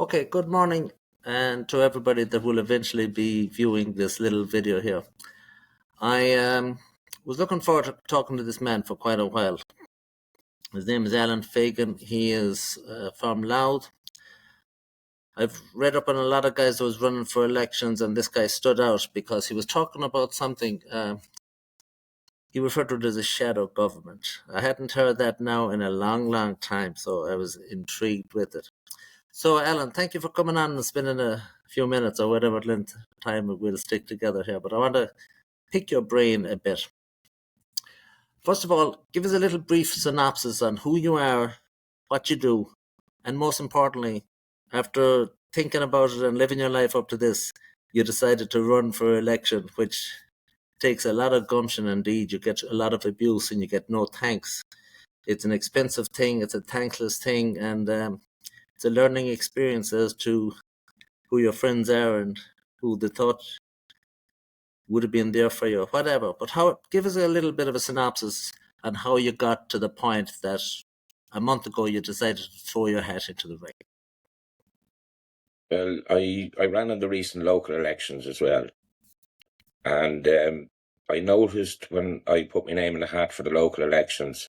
Okay, good morning, and to everybody that will eventually be viewing this little video here. I was looking forward to talking to this man for quite a while. His name is Alan Fagan. He is from Louth. I've read up on a lot of guys that was running for elections, and this guy stood out because he was talking about something. He referred to it as a shadow government. I hadn't heard that now in a long, long time, so I was intrigued with it. So, Alan, thank you for coming on and spending a few minutes or whatever length of time we'll stick together here. But I want to pick your brain a bit. First of all, give us a little brief synopsis on who you are, what you do, and most importantly, after thinking about it and living your life up to this, you decided to run for election, which takes a lot of gumption indeed. You get a lot of abuse and you get no thanks. It's an expensive thing, it's a thankless thing, and it's a learning experience as to who your friends are and who they thought would have been there for you, whatever. But give us a little bit of a synopsis on how you got to the point that a month ago you decided to throw your hat into the ring. Well, I ran in the recent local elections as well. And I noticed when I put my name in the hat for the local elections,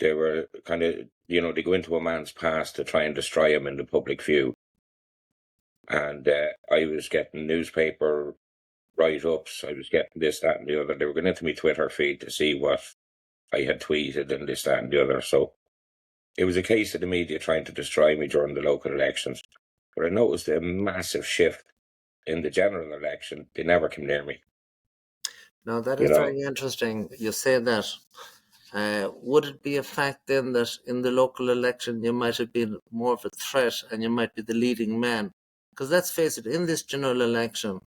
they were kind of, they go into a man's past to try and destroy him in the public view. And I was getting newspaper write-ups, I was getting this, that, and the other. They were going into my Twitter feed to see what I had tweeted and this, that, and the other. So it was a case of the media trying to destroy me during the local elections. But I noticed a massive shift in the general election. They never came near me. Now, that is very interesting. You say that. Would it be a fact then that in the local election you might have been more of a threat and you might be the leading man? Because let's face it, in this general election,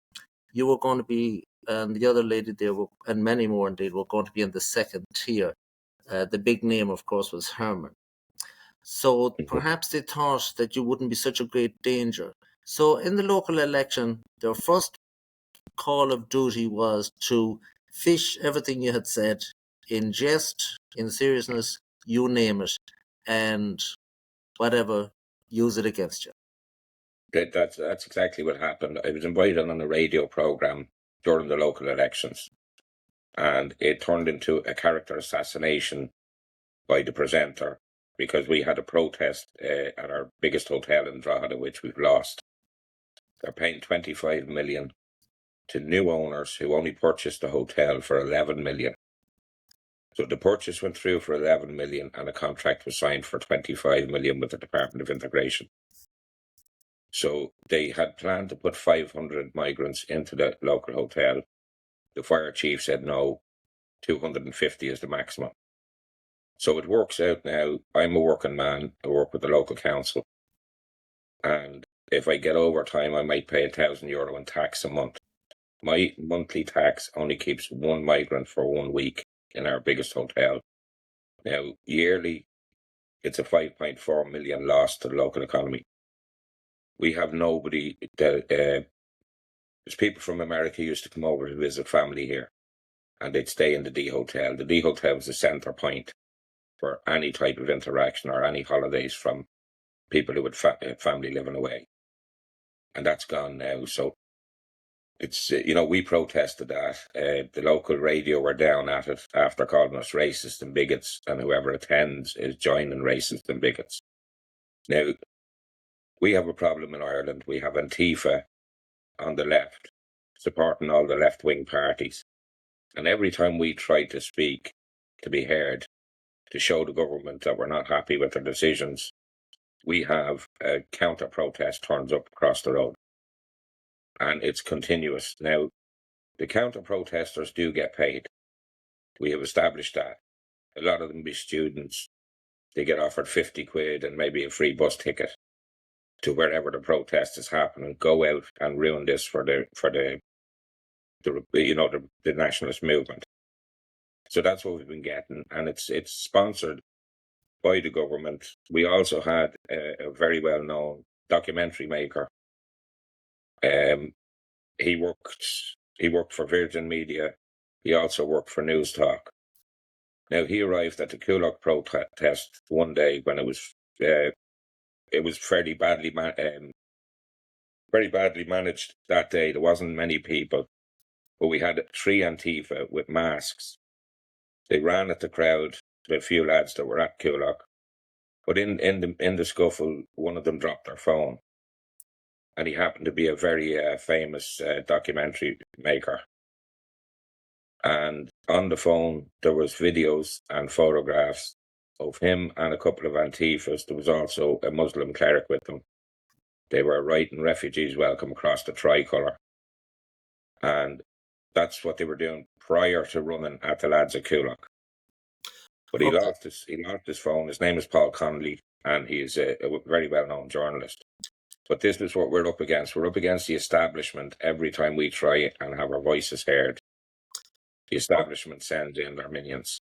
you were going to be, and the other lady there, and many more indeed, were going to be in the second tier. The big name, of course, was Herman. So perhaps they thought that you wouldn't be such a great danger. So in the local election, their first call of duty was to fish everything you had said in jest, in seriousness, you name it, and whatever, use it against you. That's exactly what happened. I was invited on a radio program during the local elections, and it turned into a character assassination by the presenter because we had a protest at our biggest hotel in Drogheda, which we've lost. They're paying 25 million to new owners who only purchased the hotel for 11 million. So the purchase went through for 11 million and a contract was signed for 25 million with the Department of Integration. So they had planned to put 500 migrants into the local hotel. The fire chief said no, 250 is the maximum. So it works out now. I'm a working man. I work with the local council. And if I get overtime, I might pay €1,000 in tax a month. My monthly tax only keeps one migrant for 1 week in our biggest hotel. Now, yearly, it's a 5.4 million loss to the local economy. We have nobody that, there's people from America who used to come over to visit family here, and they'd stay in the D Hotel. The D Hotel was the centre point for any type of interaction or any holidays from people who had family living away. And that's gone now. So it's, we protested that. The local radio were down at it after calling us racist and bigots, and whoever attends is joining racist and bigots. Now, we have a problem in Ireland. We have Antifa on the left, supporting all the left-wing parties. And every time we try to speak, to be heard, to show the government that we're not happy with their decisions, we have a counter-protest turns up across the road. And it's continuous. Now, the counter-protesters do get paid. We have established that. A lot of them be students. They get offered 50 quid and maybe a free bus ticket to wherever the protest is happening, go out and ruin this for the nationalist movement. So that's what we've been getting, and it's sponsored by the government. We also had a very well-known documentary maker. He worked for Virgin Media. He also worked for News Talk. Now, he arrived at the Coolock protest one day when it was it was very badly managed that day. There wasn't many people, but we had 3 Antifa with masks. They ran at the crowd, the few lads that were at Coolock. But in the scuffle, one of them dropped their phone, and he happened to be a very famous documentary maker. And on the phone, there was videos and photographs of him and a couple of Antifas. There was also a Muslim cleric with them. They were writing "Refugees Welcome" across the tricolour. And that's what they were doing prior to running at the lads at Coolock. But he lost his phone. His name is Paul Connolly, and he is a very well-known journalist. But this is what we're up against. We're up against the establishment every time we try and have our voices heard. The establishment sends in their minions.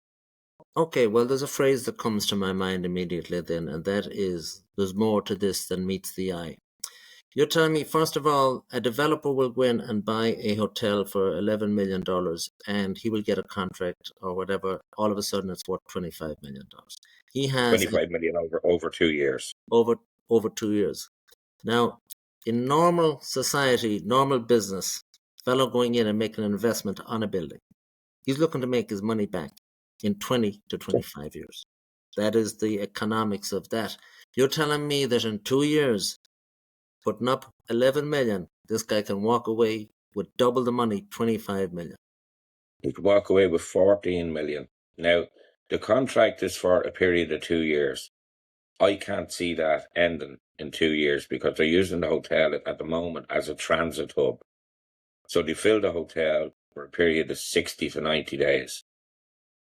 Okay, well, there's a phrase that comes to my mind immediately then, and that is, there's more to this than meets the eye. You're telling me, first of all, a developer will go in and buy a hotel for $11 million, and he will get a contract or whatever. All of a sudden, it's worth $25 million. He has $25 million over 2 years. Over 2 years. Now, in normal society, normal business, fellow going in and making an investment on a building, he's looking to make his money back in 20 to 25 years. That is the economics of that. You're telling me that in 2 years, putting up 11 million, this guy can walk away with double the money, 25 million. He could walk away with 14 million. Now, the contract is for a period of 2 years. I can't see that ending in 2 years because they're using the hotel at the moment as a transit hub. So they fill the hotel for a period of 60 to 90 days.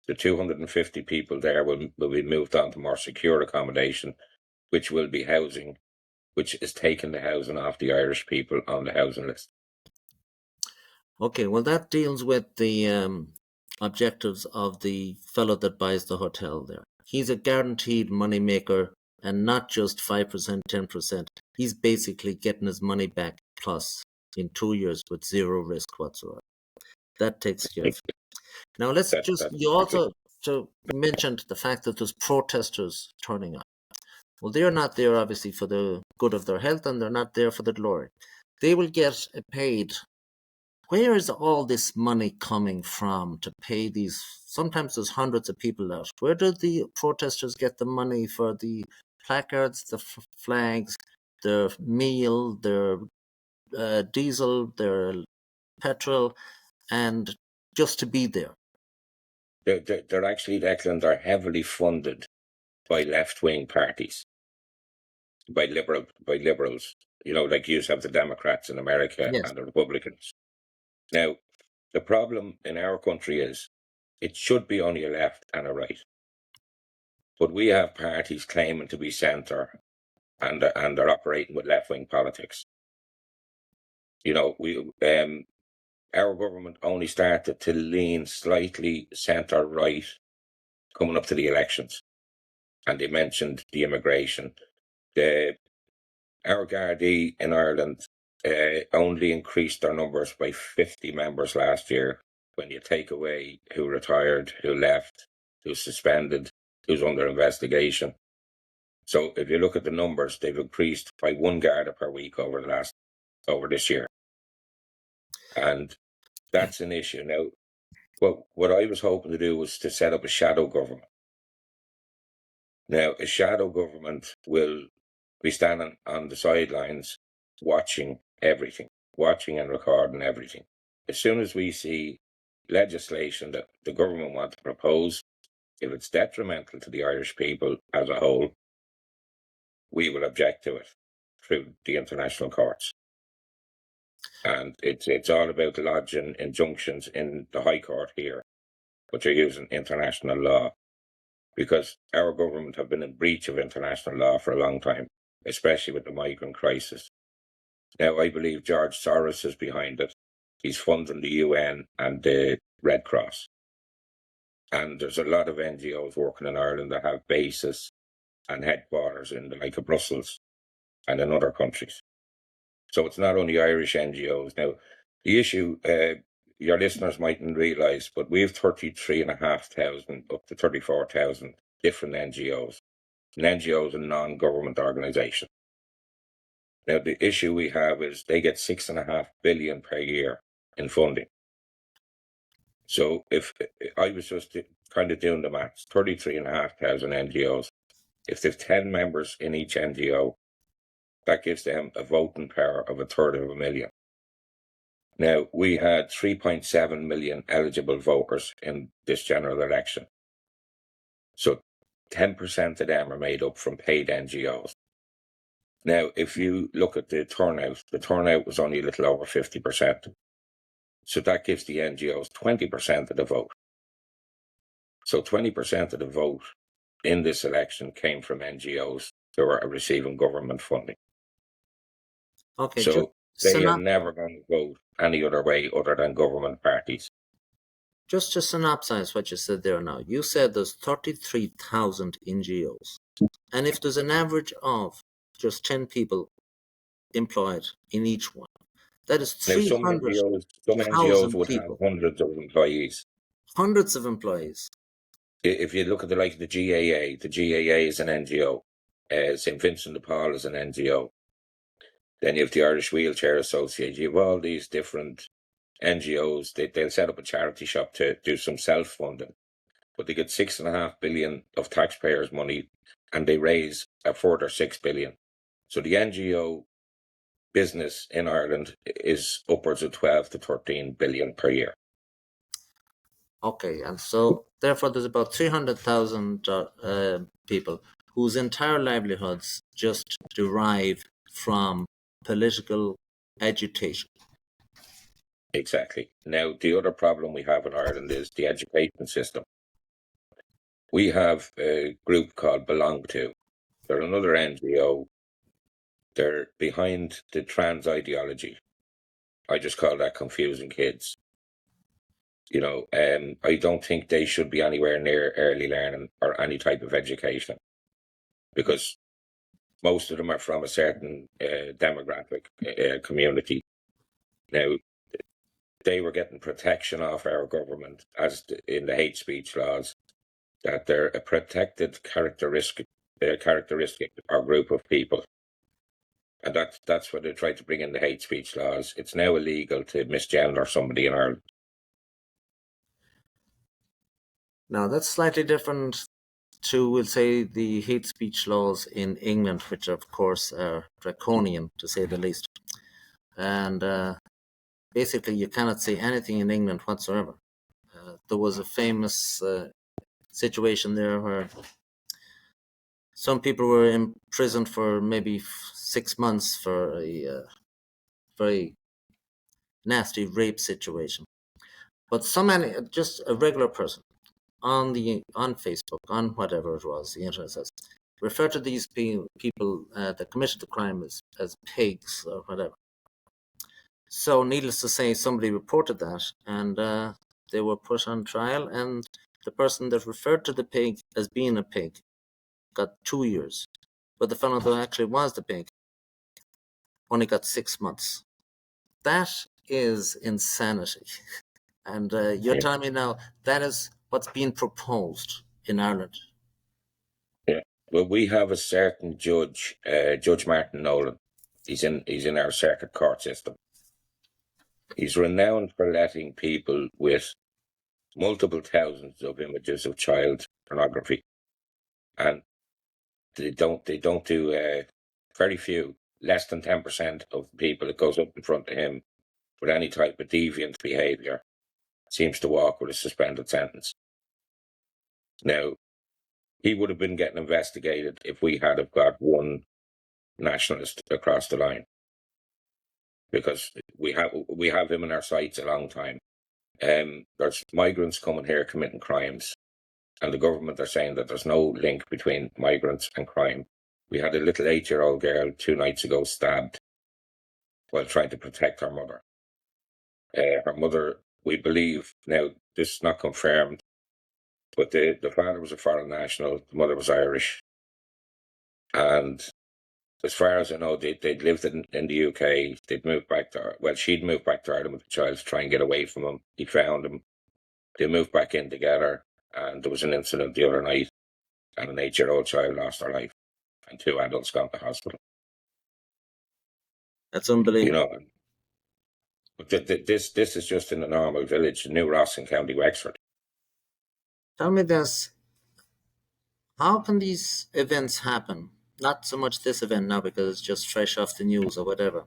The 250 people there will be moved on to more secure accommodation, which will be housing, which is taking the housing off the Irish people on the housing list. Okay, well, that deals with the objectives of the fellow that buys the hotel there. He's a guaranteed money maker, and not just 5%, 10%. He's basically getting his money back plus in 2 years with zero risk whatsoever. That takes care of it. Now, you also mentioned the fact that there's protesters turning up. Well, they're not there, obviously, for the good of their health, and they're not there for the glory. They will get paid. Where is all this money coming from to pay these? Sometimes there's hundreds of people out. Where do the protesters get the money for the placards, the flags, their meal, their diesel, their petrol, and just to be there? They're actually, Declan, they're heavily funded by left-wing parties, by liberals. You know, like you have the Democrats in America and the Republicans. Now, the problem in our country is it should be only a left and a right. But we have parties claiming to be centre and they're operating with left-wing politics. You know, our government only started to lean slightly centre-right coming up to the elections. And they mentioned the immigration. Our Gardaí in Ireland only increased their numbers by 50 members last year when you take away who retired, who left, who's suspended, who's under investigation. So if you look at the numbers, they've increased by 1 Garda per week over this year. And that's an issue. Now, what I was hoping to do was to set up a shadow government. Now, a shadow government will be standing on the sidelines watching everything, watching and recording everything. As soon as we see legislation that the government wants to propose, if it's detrimental to the Irish people as a whole, we will object to it through the international courts. And it's all about lodging injunctions in the High Court here, but you're using international law, because our government have been in breach of international law for a long time, especially with the migrant crisis. Now, I believe George Soros is behind it. He's funding the UN and the Red Cross. And there's a lot of NGOs working in Ireland that have bases and headquarters in the like of Brussels and in other countries. So it's not only Irish NGOs. Now, the issue, your listeners mightn't realise, but we have 33,500 up to 34,000 different NGOs. An NGO is a non-government organisation. Now, the issue we have is they get $6.5 billion per year in funding. So if I was just kind of doing the maths, 33,500 NGOs, if they've 10 members in each NGO, that gives them a voting power of 1/3 Now, we had 3.7 million eligible voters in this general election. So 10% of them are made up from paid NGOs. Now, if you look at the turnout was only a little over 50%. So that gives the NGOs 20% of the vote. So 20% of the vote in this election came from NGOs that were receiving government funding. Okay, So they are never going to vote any other way other than government parties. Just to synopsize what you said there now, you said there's 33,000 NGOs. And if there's an average of just 10 people employed in each one, that is 300,000 some NGOs would people. have hundreds of employees. Hundreds of employees. If you look at the GAA is an NGO. St. Vincent de Paul is an NGO. Then you have the Irish Wheelchair Association. You have all these different NGOs. They'll set up a charity shop to do some self-funding. But they get $6.5 billion of taxpayers' money, and they raise a further $6 billion. So the NGO business in Ireland is upwards of 12 to 13 billion per year. Okay, and so therefore there's about 300,000 people whose entire livelihoods just derive from political agitation. Exactly. Now, the other problem we have in Ireland is the education system. We have a group called Belong To. They're another NGO. They're behind the trans ideology. I just call that confusing kids. You know, I don't think they should be anywhere near early learning or any type of education, because most of them are from a certain demographic community. Now, they were getting protection off our government, as in the hate speech laws, that they're a protected characteristic or group of people. And that's what they tried to bring in the hate speech laws. It's now illegal to misgender somebody in Ireland. Now, that's slightly different to, we'll say, the hate speech laws in England, which of course are draconian, to say the least. And basically, you cannot say anything in England whatsoever. There was a famous situation there where some people were imprisoned for maybe 6 months for a very nasty rape situation. But just a regular person on Facebook, on whatever it was, the internet says, refer to these people that committed the crime as pigs or whatever. So, needless to say, somebody reported that, and they were put on trial, and the person that referred to the pig as being a pig got 2 years, but the fellow that actually was the pig only got 6 months. That is insanity. And you're telling me now that is what's being proposed in Ireland. Yeah. Well, we have a certain judge, Judge Martin Nolan. He's in our circuit court system. He's renowned for letting people with multiple thousands of images of child pornography, and they don't do very few, less than 10% of people that goes up in front of him with any type of deviant behaviour seems to walk with a suspended sentence. Now, he would have been getting investigated if we had have got one nationalist across the line, because we have him in our sights a long time. There's migrants coming here committing crimes, and the government are saying that there's no link between migrants and crime. We had a little 8-year-old girl 2 nights ago stabbed while trying to protect her mother. Her mother, we believe, now this is not confirmed, but the father was a foreign national, the mother was Irish. And as far as I know, they'd lived in the UK, they'd moved back to, well, she'd moved back to Ireland with the child to try and get away from him. He found him, they moved back in together, and there was an incident the other night, and an 8-year-old child lost her life, and 2 adults gone to hospital. That's You unbelievable. know, but this is just in a normal village, New Ross in County Wexford. Tell me this: how can these events happen? Not so much this event now because it's just fresh off the news or whatever.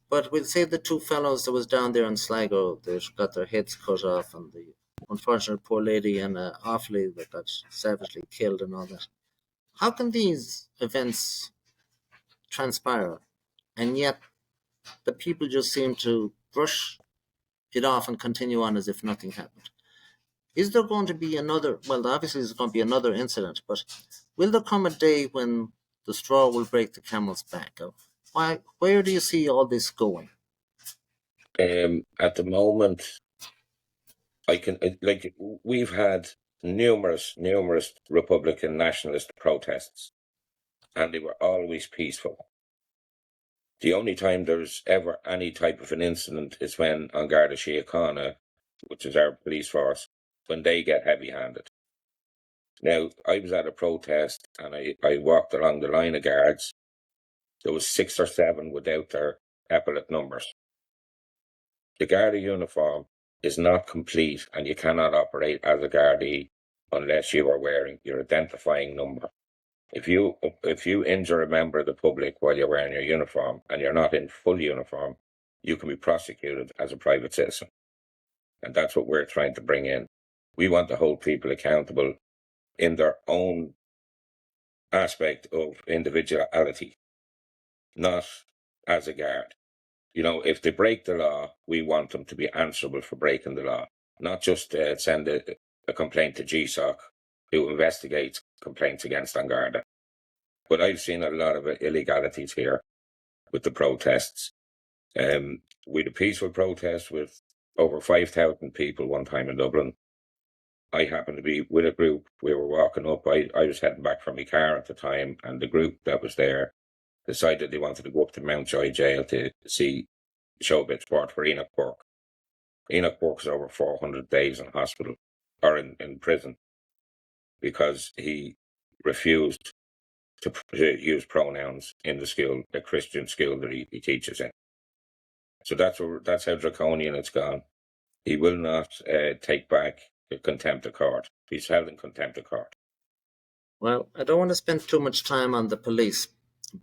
But we'll say the two fellows that was down there in Sligo that got their heads cut off, and the unfortunate poor lady and Offaly that got savagely killed and all that. How can these events transpire, and yet the people just seem to brush it off and continue on as if nothing happened? Is there going to be another? Well, obviously, there's going to be another incident, but will there come a day when the straw will break the camel's back? Why? Where do you see all this going? At the moment, I can like we've had numerous Republican nationalist protests, and they were always peaceful. The only time there's ever any type of an incident is when on Garda Síochána, which is our police force, when they get heavy-handed. Now, I was at a protest and I walked along the line of guards. There was 6 or 7 without their epaulet numbers. The Garda uniform is not complete, and you cannot operate as a Gardaí unless you are wearing your identifying number. If you injure a member of the public while you're wearing your uniform and you're not in full uniform, you can be prosecuted as a private citizen. And that's what we're trying to bring in. We want to hold people accountable in their own aspect of individuality, not as a guard. If they break the law, we want them to be answerable for breaking the law, not just send a complaint to GSOC, who investigates complaints against An Garda. But I've seen a lot of illegalities here with the protests. We had a peaceful protest with over 5,000 people one time in Dublin. I happened to be with a group. We were walking up. I was heading back from my car at the time, and the group that was there decided they wanted to go up to Mountjoy Jail to see show a bit of sport for Enoch Burke. Enoch Burke's over 400 days in hospital or in prison because he refused to use pronouns in the school, the Christian school that he teaches in. So that's how draconian it's gone. He will not take back the contempt of court. He's held in contempt of court. Well, I don't want to spend too much time on the police,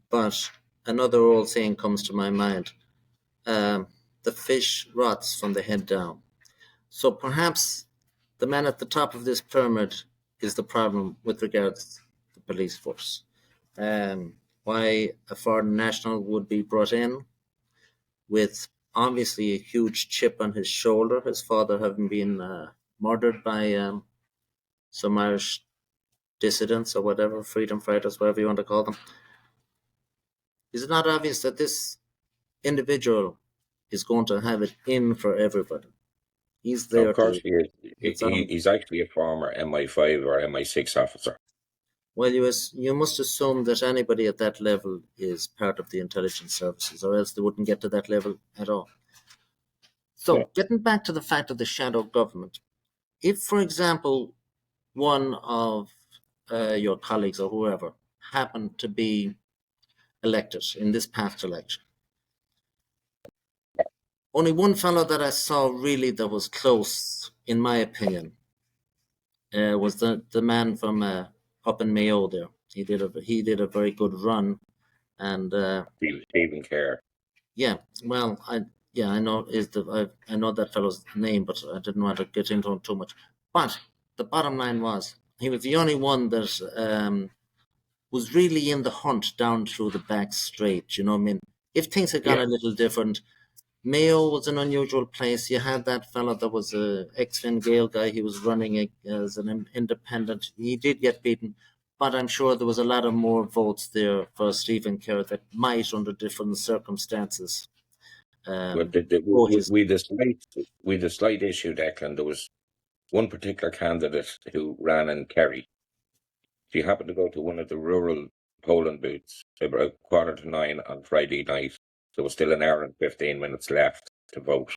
but another old saying comes to my mind. The fish rots from the head down. So perhaps the man at the top of this pyramid is the problem with regards to the police force. Why a foreign national would be brought in with obviously a huge chip on his shoulder, his father having been murdered by some Irish dissidents or whatever, freedom fighters, whatever you want to call them. Is it not obvious that this individual is going to have it in for everybody? He's there Of course to. he is. He's actually a former MI5 or MI6 officer. Well, you must assume that anybody at that level is part of the intelligence services, or else they wouldn't get to that level at all. So, Yeah. getting back to the fact of the shadow government, if, for example, one of your colleagues or whoever happened to be elected in this past election, only one fellow that I saw really that was close, in my opinion, was the man from up in Mayo there. He did a very good run, and Stephen Kerr. yeah, well, I know I know that fellow's name, but I didn't want to get into him too much. But the bottom line was he was the only one that was really in the hunt down through the back straight. You know what I mean? If things had gone Yeah. a little different, Mayo was an unusual place. You had that fellow that was a ex-Fine Gael guy. He was running as an independent. He did get beaten, but I'm sure there was a lot of more votes there for Stephen Kerr that might, under different circumstances, But go his. we the slight issue, Declan. There was one particular candidate who ran in Kerry. She happened to go to one of the rural polling booths about 9:15 on Friday night. There was still an hour and 15 minutes left to vote.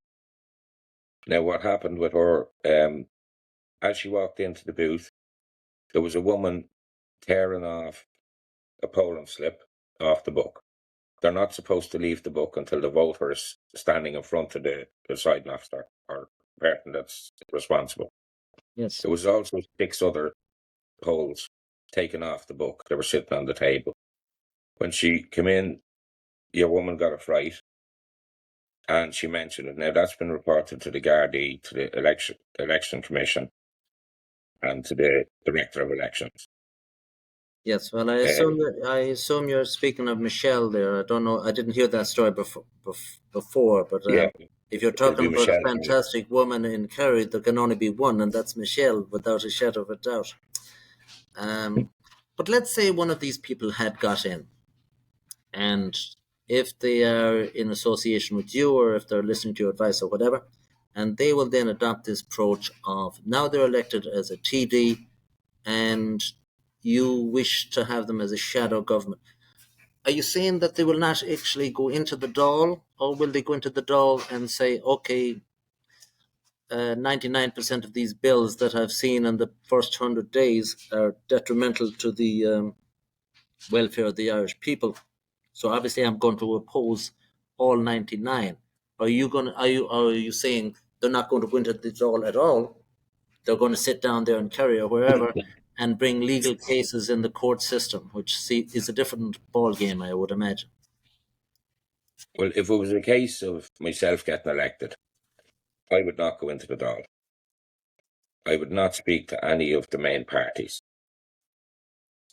Now, what happened with her, as she walked into the booth, there was a woman tearing off a polling slip off the book. they're not supposed to leave the book until the voter is standing in front of the deciding officer or person that's responsible. Yes. There was also 6 other polls taken off the book. They were sitting on the table. When she came in, your woman got a fright, and she mentioned it. Now, that's been reported to the Gardaí, to the Election Commission, and to the Director of Elections. Yes, well, I assume you're speaking of Michelle there. I don't know. I didn't hear that story before, but Yeah, if you're it'll talking be about a Michelle. fantastic woman in Kerry, there can only be one, and that's Michelle, without a shadow of a doubt. But let's say one of these people had got in, and if they are in association with you, or if they're listening to your advice or whatever, and they will then adopt this approach of now they're elected as a TD, and you wish to have them as a shadow government. Are you saying that they will not actually go into the Dáil, or will they go into the Dáil and say, okay, 99% of these bills that I've seen in the first 100 days are detrimental to the welfare of the Irish people, so obviously I'm going to oppose all 99? Are you saying they're not going to go into the Dáil at all? They're going to sit down there in Kerry or wherever and bring legal cases in the court system, which is a different ball game, I would imagine. Well, if it was a case of myself getting elected, I would not go into the Dáil. I would not speak to any of the main parties.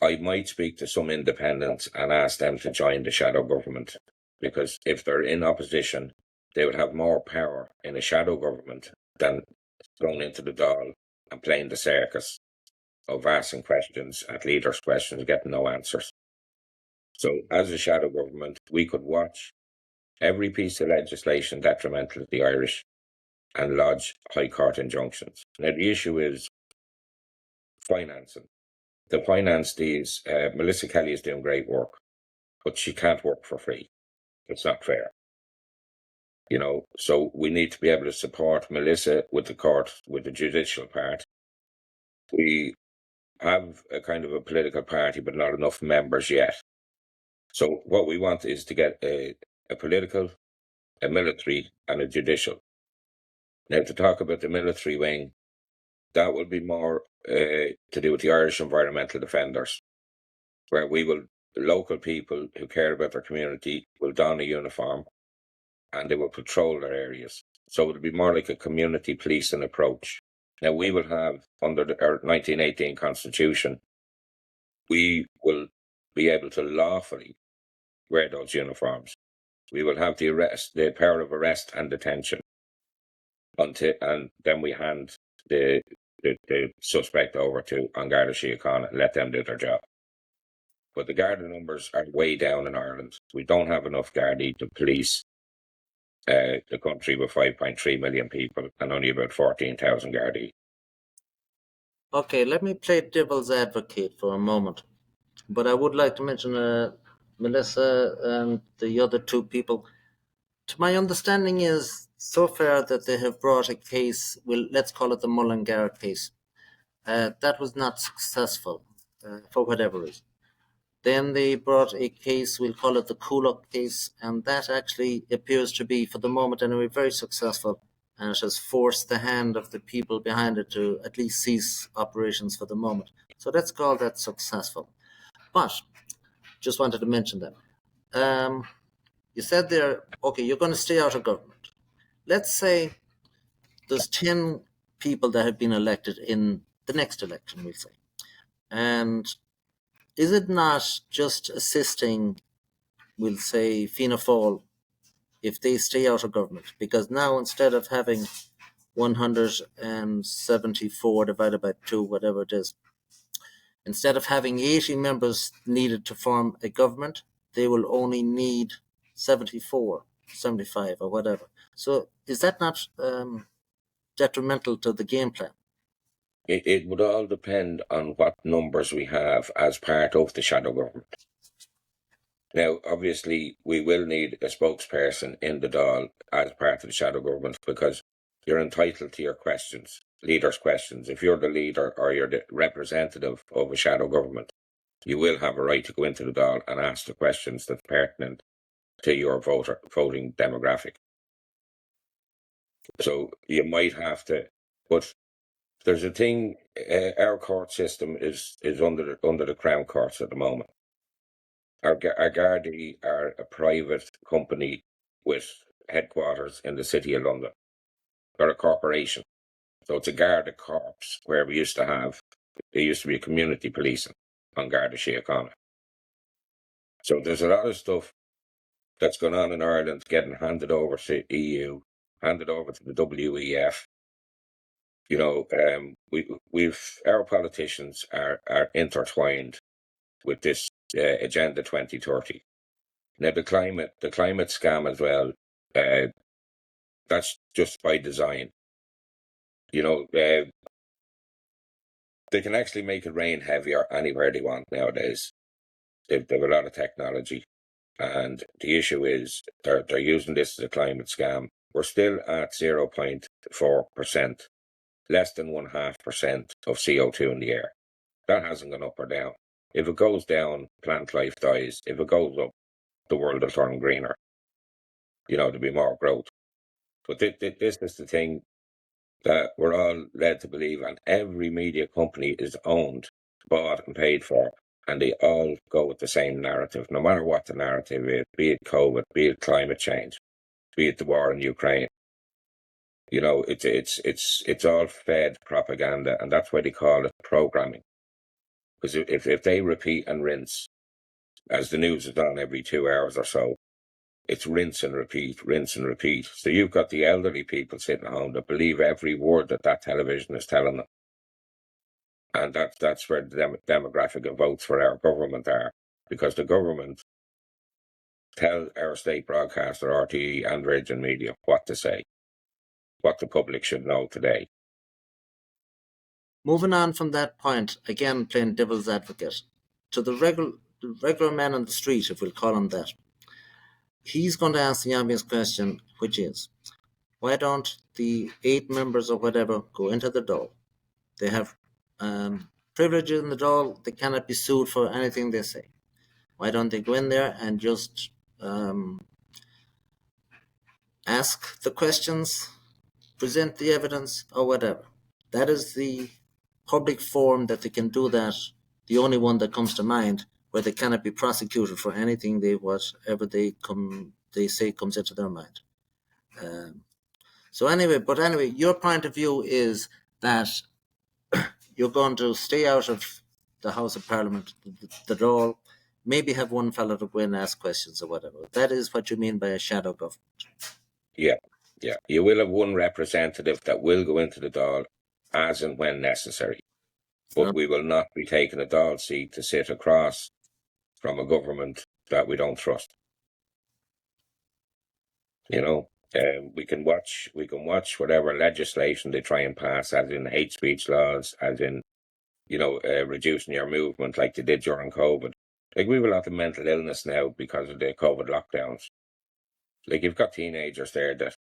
I might speak to some independents and ask them to join the shadow government, because if they're in opposition, they would have more power in a shadow government than going into the Dáil and playing the circus of asking questions at leaders' questions, getting no answers. So as a shadow government, we could watch every piece of legislation detrimental to the Irish and lodge High Court injunctions. Now, the issue is financing. To finance these, Melissa Kelly is doing great work, but she can't work for free. It's not fair. So we need to be able to support Melissa with the court, with the judicial part. We have a kind of a political party, but not enough members yet. So what we want is to get a political, a military, and a judicial. Now, to talk about the military wing, that will be more to do with the Irish environmental defenders, where local people who care about their community will don a uniform and they will patrol their areas. So it'll be more like a community policing approach. Now, we will have, under our 1918 Constitution, we will be able to lawfully wear those uniforms. We will have the power of arrest and detention, and then we hand the suspect over to An Garda Síochána and let them do their job. But the Garda numbers are way down in Ireland. We don't have enough Gardaí to police the country with 5.3 million people and only about 14,000 Gardaí. Okay, let me play devil's advocate for a moment. But I would like to mention Melissa and the other two people. To my understanding is so far that they have brought a case, well, let's call it the Mullingar case. That was not successful for whatever reason. Then they brought a case, we'll call it the Coolock case, and that actually appears to be, for the moment anyway, very successful, and it has forced the hand of the people behind it to at least cease operations for the moment. So let's call that successful. But, just wanted to mention that. You said there, okay, you're going to stay out of government. Let's say there's 10 people that have been elected in the next election, we'll say. And is it not just assisting, we'll say, Fianna Fáil, if they stay out of government? Because now, instead of having 174 divided by 2, whatever it is, instead of having 80 members needed to form a government, they will only need 74, 75 or whatever. So is that not detrimental to the game plan? It would all depend on what numbers we have as part of the shadow government. Now, obviously, we will need a spokesperson in the Dáil as part of the shadow government, because you're entitled to your questions, leaders' questions. If you're the leader or you're the representative of a shadow government, you will have a right to go into the Dáil and ask the questions that's pertinent to your voting demographic. So you might have to, but there's a thing. Our court system is under the Crown Courts at the moment. Our Gardaí are a private company with headquarters in the City of London. They're a corporation, so it's a Garda Corps where there used to be a community policing on Garda Síochána. So there's a lot of stuff that's going on in Ireland getting handed over to EU, handed over to the WEF. You know, our politicians are intertwined with this Agenda 2030. Now the climate scam as well. That's just by design. You know, they can actually make it rain heavier anywhere they want nowadays. They've a lot of technology, and the issue is they're using this as a climate scam. We're still at 0.4%, less than 0.5% of CO2 in the air. That hasn't gone up or down. If it goes down, plant life dies. If it goes up, the world will turn greener. You know, there'll be more growth. But this is the thing that we're all led to believe, and every media company is owned, bought and paid for, and they all go with the same narrative, no matter what the narrative is, be it COVID, be it climate change, be it the war in Ukraine. You know, it's all fed propaganda, and that's why they call it programming. Because if they repeat and rinse, as the news is on every 2 hours or so, it's rinse and repeat, rinse and repeat. So you've got the elderly people sitting at home that believe every word that television is telling them. And that's where the demographic of votes for our government are. Because the government tell our state broadcaster, RTE and Virgin Media, what to say, what the public should know today. Moving on from that point, again playing devil's advocate, to the regular man on the street, if we'll call him that, he's going to ask the obvious question, which is, why don't the 8 members or whatever go into the Dáil? They have privilege in the Dáil. They cannot be sued for anything they say. Why don't they go in there and just ask the questions, present the evidence, or whatever? That is the public forum that they can do that, the only one that comes to mind, where they cannot be prosecuted for anything whatever they say comes into their mind. So anyway, your point of view is that you're going to stay out of the House of Parliament, the Dáil, maybe have one fellow to go in and ask questions or whatever. That is what you mean by a shadow government. Yeah. You will have one representative that will go into the Dáil as and when necessary. But we will not be taking a Dáil seat to sit across from a government that we don't trust. You know, we can watch whatever legislation they try and pass, as in hate speech laws, as in, you know, reducing your movement like they did during COVID. Like, we have a lot of mental illness now because of the COVID lockdowns. Like, you've got teenagers there that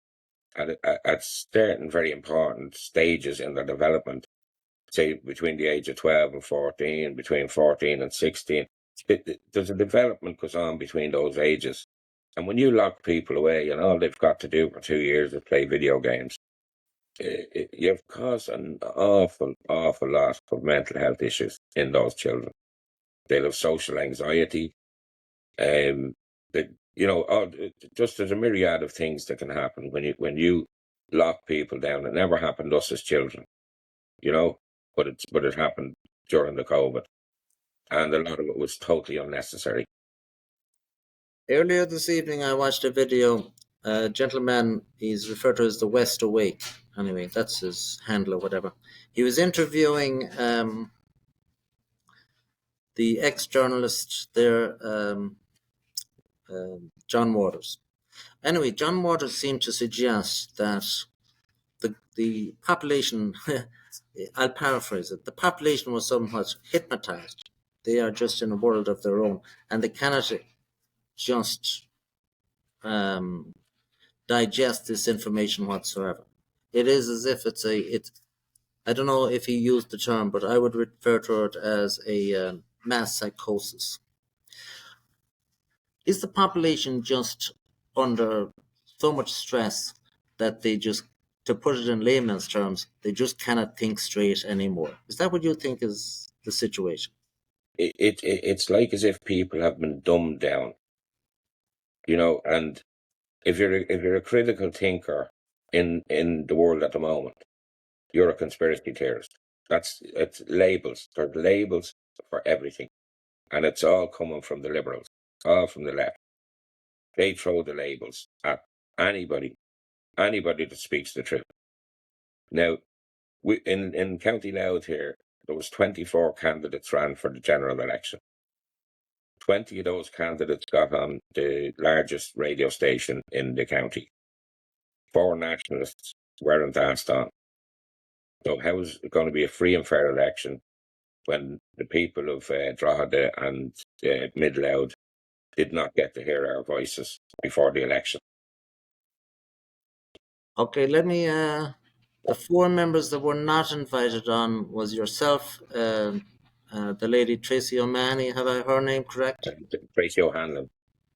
at certain very important stages in their development, say between the age of 12 and 14, between 14 and 16, there's a development goes on between those ages. And when you lock people away and all they've got to do for 2 years is play video games, you've caused an awful lot of mental health issues in those children. They'll have social anxiety. You know, just there's a myriad of things that can happen when you lock people down. It never happened to us as children, you know, but it happened during the COVID, and a lot of it was totally unnecessary. Earlier this evening, I watched a video. A gentleman, he's referred to as the West Awake. Anyway, that's his handle or whatever. He was interviewing the ex-journalist there, John Waters. Anyway, John Waters seemed to suggest that the population, I'll paraphrase it, the population was somewhat hypnotized. They are just in a world of their own, and they cannot just digest this information whatsoever. It is as if it's I don't know if he used the term, but I would refer to it as a mass psychosis. is the population just under so much stress that they just, to put it in layman's terms, they just cannot think straight anymore? Is that what you think is the situation? It's like as if people have been dumbed down, and if you're a critical thinker in the world at the moment, you're a conspiracy theorist. It's labels. There's labels for everything, and it's all coming from the liberals, all from the left. They throw the labels at anybody that speaks the truth. Now, in County Louth here, there was 24 candidates ran for the general election. 20 of those candidates got on the largest radio station in the county. 4 nationalists weren't asked on. So how is it going to be a free and fair election when the people of Drogheda and Mid-Louth did not get to hear our voices before the election? Okay, let me. The 4 members that were not invited on was yourself, the lady Tracy O'Mahony. Have I her name correct? Tracy O'Hanlon.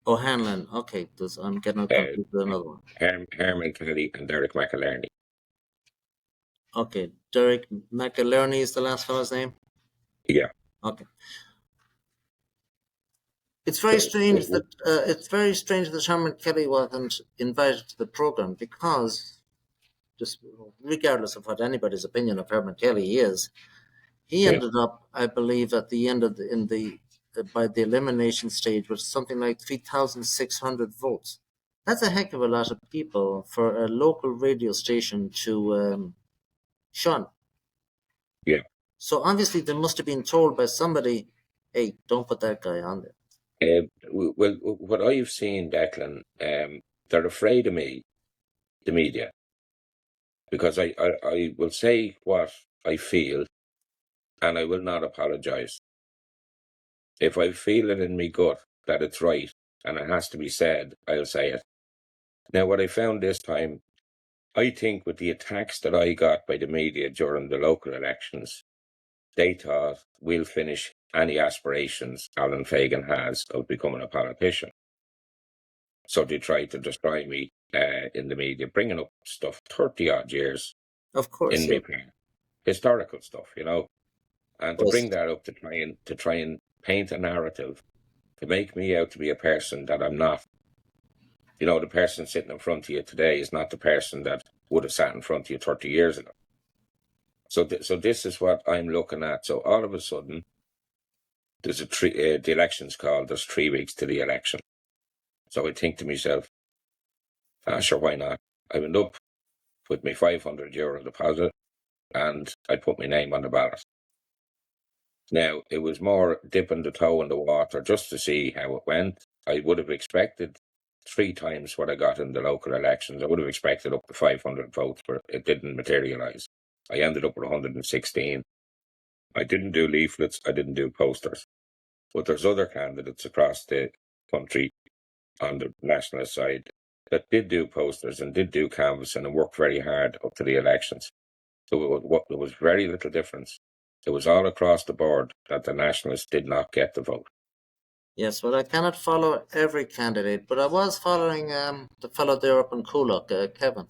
O'Hanlon. Okay, I'm getting confused with another one. Herman Kennedy and Derek McIlerney. Okay, Derek McIlerney is the last fellow's name? Yeah. Okay. It's very strange that Herman Kelly wasn't invited to the program, because, just regardless of what anybody's opinion of Herman Kelly is, he ended up, I believe, at the end of by the elimination stage with something like 3,600 votes. That's a heck of a lot of people for a local radio station to shun. Yeah. So obviously they must have been told by somebody, hey, don't put that guy on there. Well, what I've seen, Declan, they're afraid of me, the media, because I will say what I feel, and I will not apologise. If I feel it in me gut that it's right and it has to be said, I'll say it. Now, what I found this time, I think with the attacks that I got by the media during the local elections, they thought we'll finish any aspirations Alan Fagan has of becoming a politician. So they tried to destroy me in the media, bringing up stuff 30-odd years Of course, in me, historical stuff, and to bring that up to try and paint a narrative to make me out to be a person that I'm not. The person sitting in front of you today is not the person that would have sat in front of you 30 years ago. So this is what I'm looking at. So all of a sudden, there's the election's called, there's 3 weeks to the election. So I think to myself, sure, why not? I went up with my €500 deposit and I put my name on the ballot. Now, it was more dipping the toe in the water just to see how it went. I would have expected 3 times what I got in the local elections. I would have expected up to 500 votes, but it didn't materialise. I ended up with 116. I didn't do leaflets, I didn't do posters. But there's other candidates across the country on the nationalist side that did do posters and did do canvassing and worked very hard up to the elections. So there was very little difference. It was all across the board that the nationalists did not get the vote. Yes, well, I cannot follow every candidate, but I was following the fellow there up in Coolock, Kevin.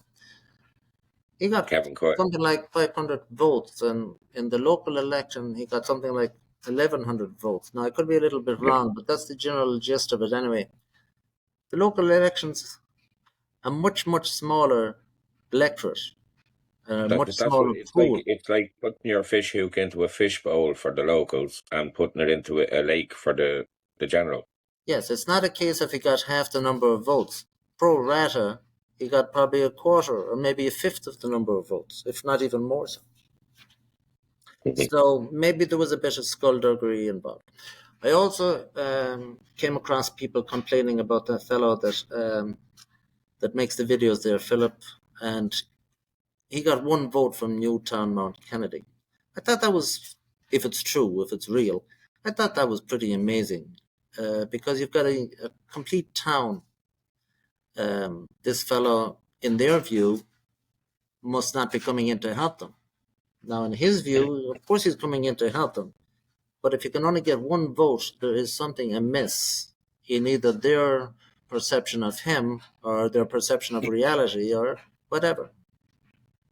He got something like 500 votes, and in the local election, he got something like 1,100 votes. Now, I could be a little bit wrong, but that's the general gist of it anyway. The local elections, a much, much smaller electorate, much smaller pool. It's like putting your fish hook into a fish bowl for the locals and putting it into a lake for the general. Yes, it's not a case of he got half the number of votes. Pro rata, he got probably a quarter or maybe a fifth of the number of votes, if not even more so. So maybe there was a bit of skullduggery involved. I also came across people complaining about that fellow that makes the videos there, Philip, and he got 1 vote from Newtown Mount Kennedy. I thought that was, if it's true, if it's real, I thought that was pretty amazing, because you've got a complete town. This fellow, in their view, must not be coming in to help them. Now, in his view, of course he's coming in to help them, but if you can only get 1 vote, there is something amiss in either their perception of him or their perception of reality or whatever.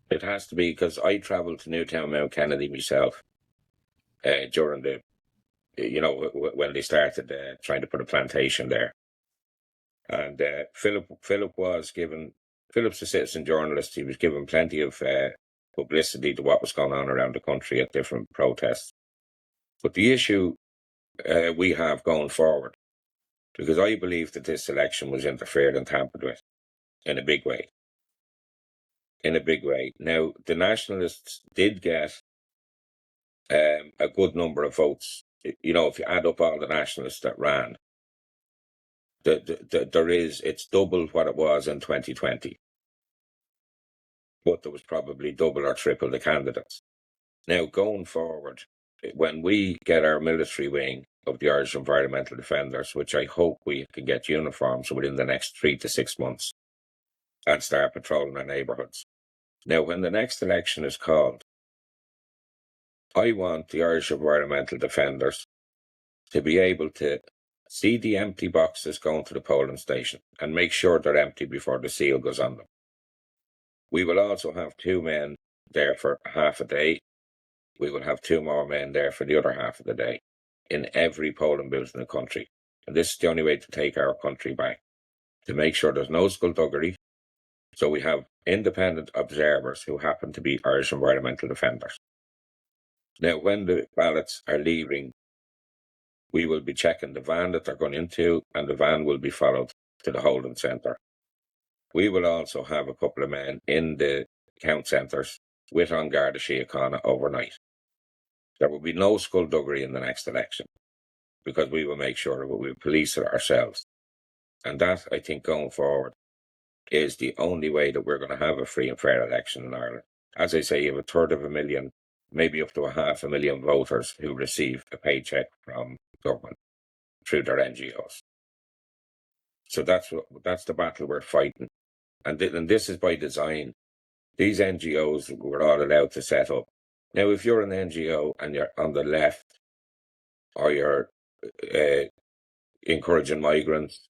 It has to be, because I travelled to Newtown Mount Kennedy myself during the, when they started trying to put a plantation there. And Philip was given, Philip's a citizen journalist, he was given plenty of publicity to what was going on around the country at different protests. But the issue we have going forward, because I believe that this election was interfered and tampered with in a big way. In a big way. Now, the Nationalists did get a good number of votes. You know, if you add up all the Nationalists that ran, it's double what it was in 2020. But there was probably double or triple the candidates. Now, going forward, when we get our military wing of the Irish Environmental Defenders, which I hope we can get uniforms within the next 3 to 6 months, and start patrolling our neighbourhoods. Now, when the next election is called, I want the Irish Environmental Defenders to be able to see the empty boxes going to the polling station and make sure they're empty before the seal goes on them. We will also have 2 men there for half a day. We will have 2 more men there for the other half of the day in every polling booth in the country. And this is the only way to take our country back, to make sure there's no skullduggery. So we have independent observers who happen to be Irish Environmental Defenders. Now, when the ballots are leaving, we will be checking the van that they're going into, and the van will be followed to the holding centre. We will also have a couple of men in the count centres with on Garda Síochána overnight. There will be no skullduggery in the next election, because we will make sure that we police it ourselves. And that, I think, going forward, is the only way that we're going to have a free and fair election in Ireland. As I say, you have 1/3 maybe up to 500,000 voters who receive a paycheck from government through their NGOs. So that's the battle we're fighting. And this is by design. These NGOs were all allowed to set up. Now, if you're an NGO and you're on the left, or you're encouraging migrants,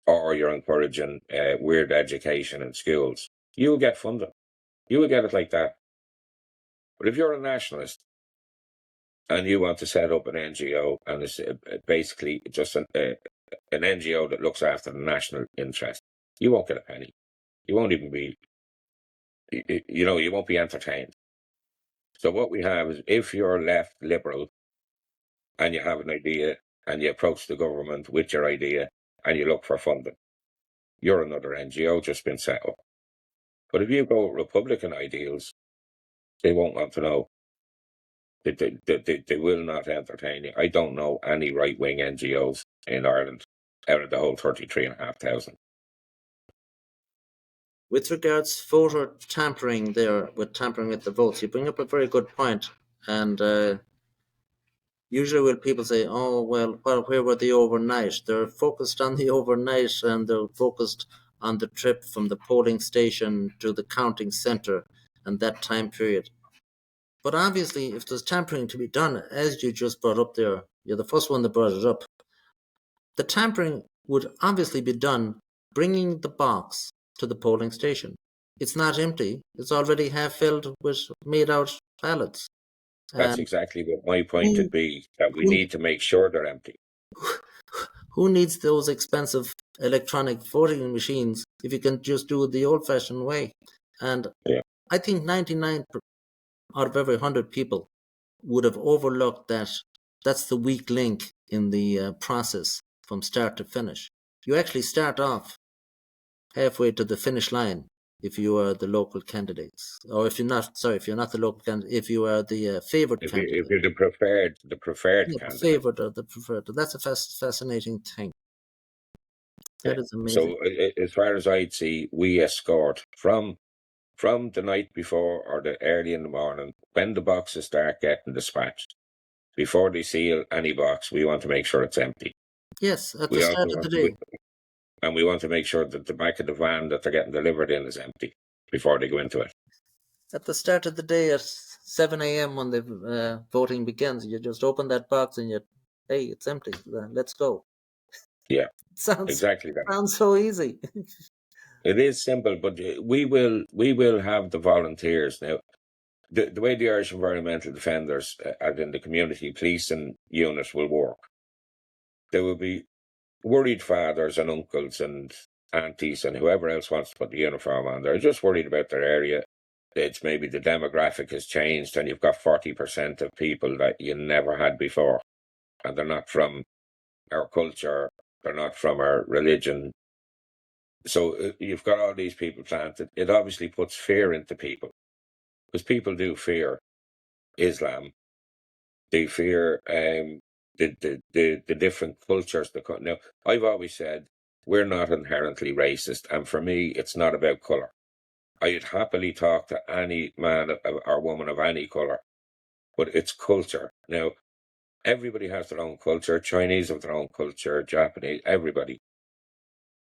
or you're encouraging weird education in schools, you will get funding. You will get it like that. But if you're a nationalist and you want to set up an NGO, and it's basically just an NGO that looks after the national interest, you won't get a penny. You won't even be, you won't be entertained. So what we have is, if you're left liberal and you have an idea and you approach the government with your idea and you look for funding, you're another NGO just been set up. But if you go with Republican ideals, they won't want to know. They will not entertain you. I don't know any right-wing NGOs in Ireland out of the whole 33,500. With regards voter tampering there, with tampering with the votes, you bring up a very good point. And usually when people say, oh, well, where were they overnight? They're focused on the overnight, and they're focused on the trip from the polling station to the counting centre and that time period. But obviously, if there's tampering to be done, as you just brought up there, you're the first one that brought it up, the tampering would obviously be done bringing the box to the polling station. It's not empty. It's already half filled with made out ballots. That's exactly what my point would be, that we need to make sure they're empty. Who needs those expensive electronic voting machines if you can just do it the old-fashioned way? And yeah. I think 99 out of every 100 people would have overlooked that. That's the weak link in the process from start to finish. You actually start off halfway to the finish line if you are the local candidates, or if you're not the local candidate, if you are the favored candidate. If you're the preferred candidate. The favored or the preferred. That's a fascinating thing. That is amazing. So as far as I'd see, we escort from the night before or the early in the morning, when the boxes start getting dispatched, before they seal any box, we want to make sure it's empty. Yes, at the start of the day. And we want to make sure that the back of the van that they're getting delivered in is empty before they go into it. At the start of the day at 7 a.m. when the voting begins, you just open that box and hey, it's empty. Let's go. Yeah, Sounds exactly that. sounds so easy. It is simple, but we will have the volunteers now. The way the Irish Environmental Defenders, as in the community policing unit, will work, there will be worried fathers and uncles and aunties and whoever else wants to put the uniform on. They're just worried about their area. It's maybe the demographic has changed and you've got 40% of people that you never had before, and they're not from our culture, they're not from our religion. So you've got all these people planted. It obviously puts fear into people, because people do fear Islam. They fear the different cultures that come. Now, I've always said we're not inherently racist, and for me, it's not about colour. I'd happily talk to any man or woman of any colour, but it's culture. Now, everybody has their own culture. Chinese have their own culture, Japanese, everybody.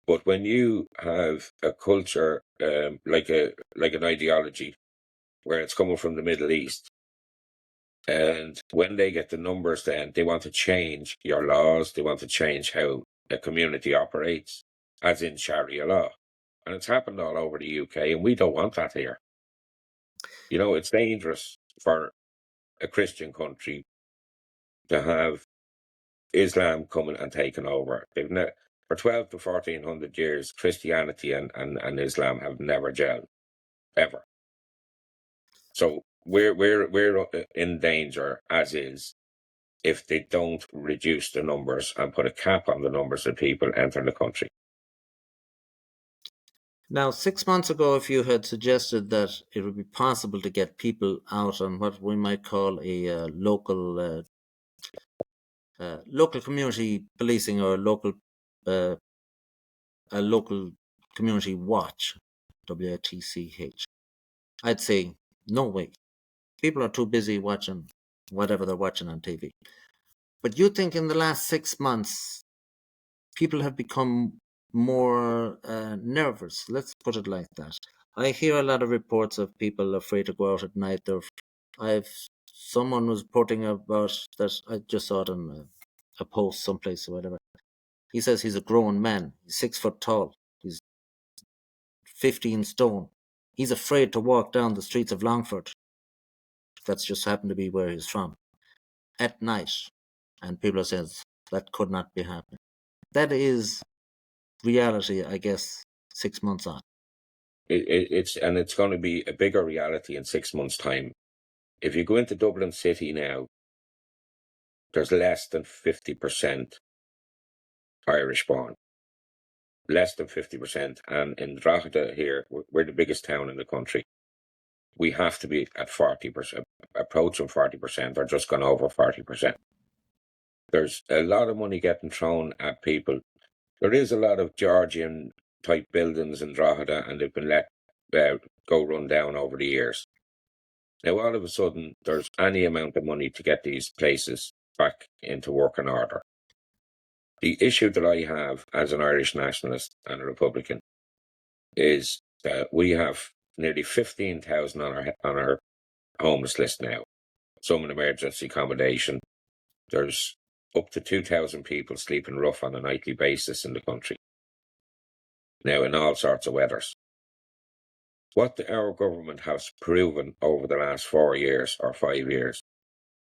But when you have a culture like an ideology where it's coming from the Middle East, and when they get the numbers, then they want to change your laws. They want to change how a community operates, as in Sharia law. And it's happened all over the UK, and we don't want that here. You know, it's dangerous for a Christian country to have Islam coming and taking over. For 12 to 1400 years, Christianity and Islam have never gelled, ever. So we're in danger, as is, if they don't reduce the numbers and put a cap on the numbers of people entering the country. Now, 6 months ago, if you had suggested that it would be possible to get people out on what we might call a local community policing, or uh, a local community watch, WATCH, I'd say no way. People are too busy watching whatever they're watching on TV. But you think in the last 6 months, people have become more nervous? Let's put it like that. I hear a lot of reports of people afraid to go out at night. I've someone was reporting about that. I just saw it on a post someplace or whatever. He says he's a grown man. He's 6 foot tall. He's 15 stone. He's afraid to walk down the streets of Longford. That's just happened to be where he's from at night. And people are saying that could not be happening. That is reality, I guess, 6 months on. It's going to be a bigger reality in 6 months' time. If you go into Dublin City now, there's less than 50% Irish born. Less than 50%. And in Drogheda here, we're the biggest town in the country. We have to be at 40%, approaching 40%, or just gone over 40%. There's a lot of money getting thrown at people. There is a lot of Georgian type buildings in Drogheda, and they've been let go run down over the years. Now, all of a sudden, there's any amount of money to get these places back into working order. The issue that I have as an Irish nationalist and a Republican is that we have nearly 15,000 on our homeless list now. Some in emergency accommodation. There's up to 2,000 people sleeping rough on a nightly basis in the country. Now, in all sorts of weathers. What our government has proven over the last 4 years or 5 years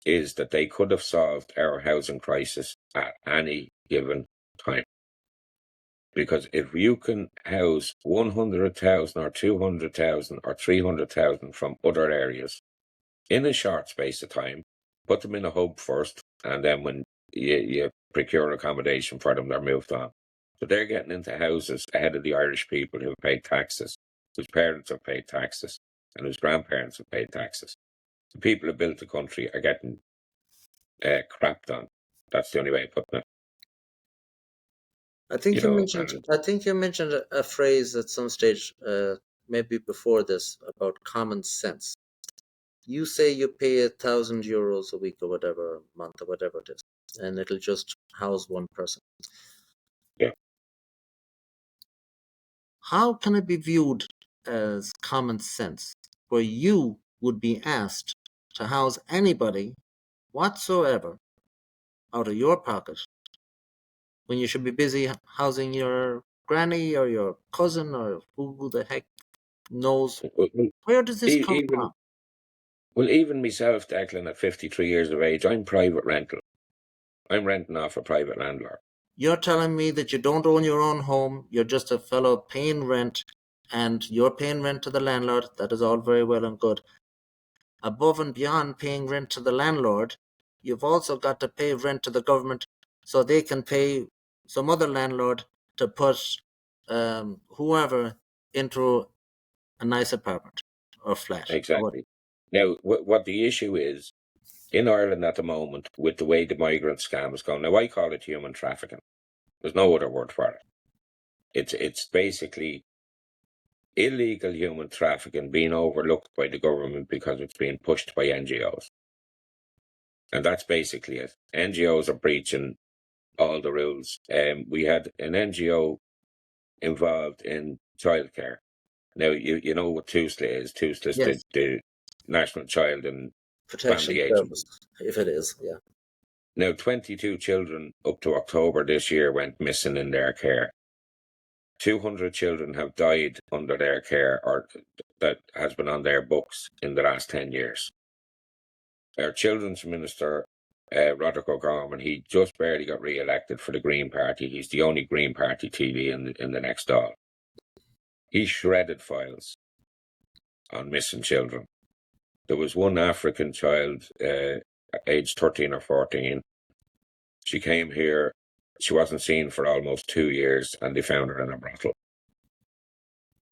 is that they could have solved our housing crisis at any given time. Because if you can house 100,000 or 200,000 or 300,000 from other areas in a short space of time, put them in a hub first, and then when you procure accommodation for them, they're moved on. So they're getting into houses ahead of the Irish people who have paid taxes, whose parents have paid taxes, and whose grandparents have paid taxes. The people who built the country are getting crapped on. That's the only way of putting it. I think You you know, mentioned. and I think you mentioned a phrase at some stage, maybe before this, about common sense. You say you pay €1,000 a week or whatever, a month or whatever it is, and it'll just house one person. yeah, How can it be viewed as common sense, where you would be asked to house anybody whatsoever out of your pocket when you should be busy housing your granny or your cousin or who the heck knows. Well, Where does this come even from? even myself, Declan, at 53 years of age, I'm private rental. I'm renting off a private landlord. You're telling me that you don't own your own home, you're just a fellow paying rent, and you're paying rent to the landlord. That is all very well and good. Above and beyond paying rent to the landlord, you've also got to pay rent to the government so they can pay some other landlord to put whoever into a nice apartment or flat. Or what. Exactly. Now, what the issue is in Ireland at the moment with the way the migrant scam is going, now I call it human trafficking. There's no other word for it. It's basically illegal human trafficking being overlooked by the government because it's being pushed by NGOs. And that's basically it. NGOs are breaching all the rules. We had an NGO involved in childcare. Now, you know what TUSLA is. TUSLA is Yes, the National Child and protection Family service, Agency. if it is, yeah. Now, 22 children up to October this year went missing in their care. 200 children have died under their care or that has been on their books in the last 10 years. Our children's minister, Roderick O'Gorman, he just barely got re-elected for the Green Party. He's the only Green Party TV in the next Dáil. He shredded files on missing children. There was one African child, aged 13 or 14. She came here. She wasn't seen for almost 2 years, and they found her in a brothel.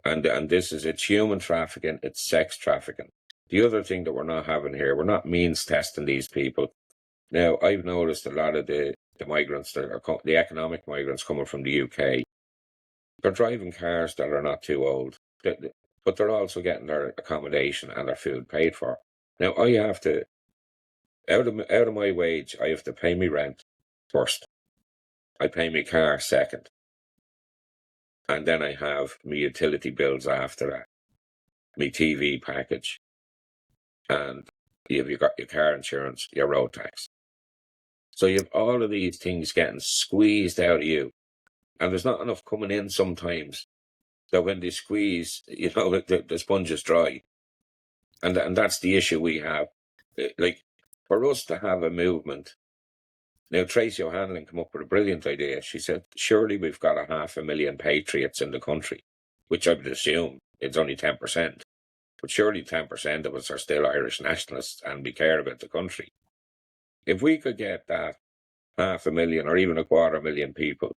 And this is, it's human trafficking, it's sex trafficking. The other thing that we're not having here, we're not means testing these people. Now, I've noticed a lot of the migrants that are the economic migrants coming from the UK, they're driving cars that are not too old, but they're also getting their accommodation and their food paid for. Now, I have to, out of my wage, I have to pay me rent first. I pay my car second. And then I have my utility bills after that, my TV package, and you've got your car insurance, your road tax. So you have all of these things getting squeezed out of you, and there's not enough coming in sometimes. That when they squeeze, the sponge is dry, and that's the issue we have. Like, for us to have a movement. Now, Tracy O'Hanlon came up with a brilliant idea. She said, surely we've got 500,000 patriots in the country, which I would assume it's only 10%. But surely 10% of us are still Irish nationalists and we care about the country. If we could get that 500,000 or even 250,000 people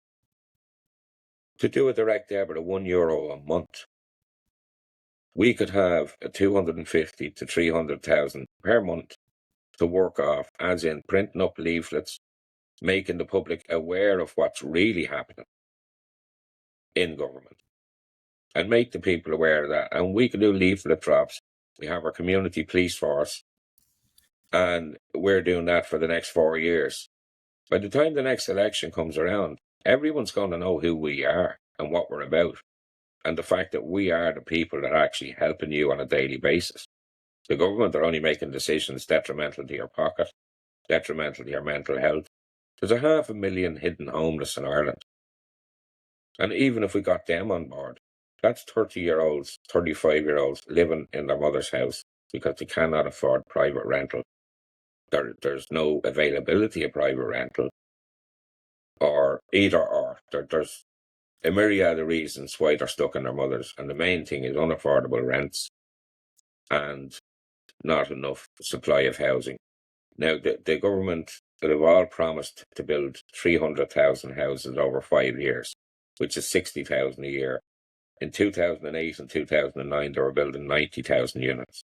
to do a direct debit of €1 a month, we could have a 250 to 300,000 per month to work off, as in printing up leaflets, making the public aware of what's really happening in government, and make the people aware of that. And we can do leaflet drops. We have our community police force, and we're doing that for the next 4 years. By the time the next election comes around, everyone's going to know who we are and what we're about, and the fact that we are the people that are actually helping you on a daily basis. The government are only making decisions detrimental to your pocket, detrimental to your mental health. There's 500,000 hidden homeless in Ireland. And even if we got them on board, that's 30-year-olds, 35-year-olds living in their mother's house because they cannot afford private rental. There's no availability of private rental, or either or. There's a myriad of reasons why they're stuck in their mothers. And the main thing is unaffordable rents and not enough supply of housing. Now, the government that have all promised to build 300,000 houses over 5 years, which is 60,000 a year. In 2008 and 2009, they were building 90,000 units.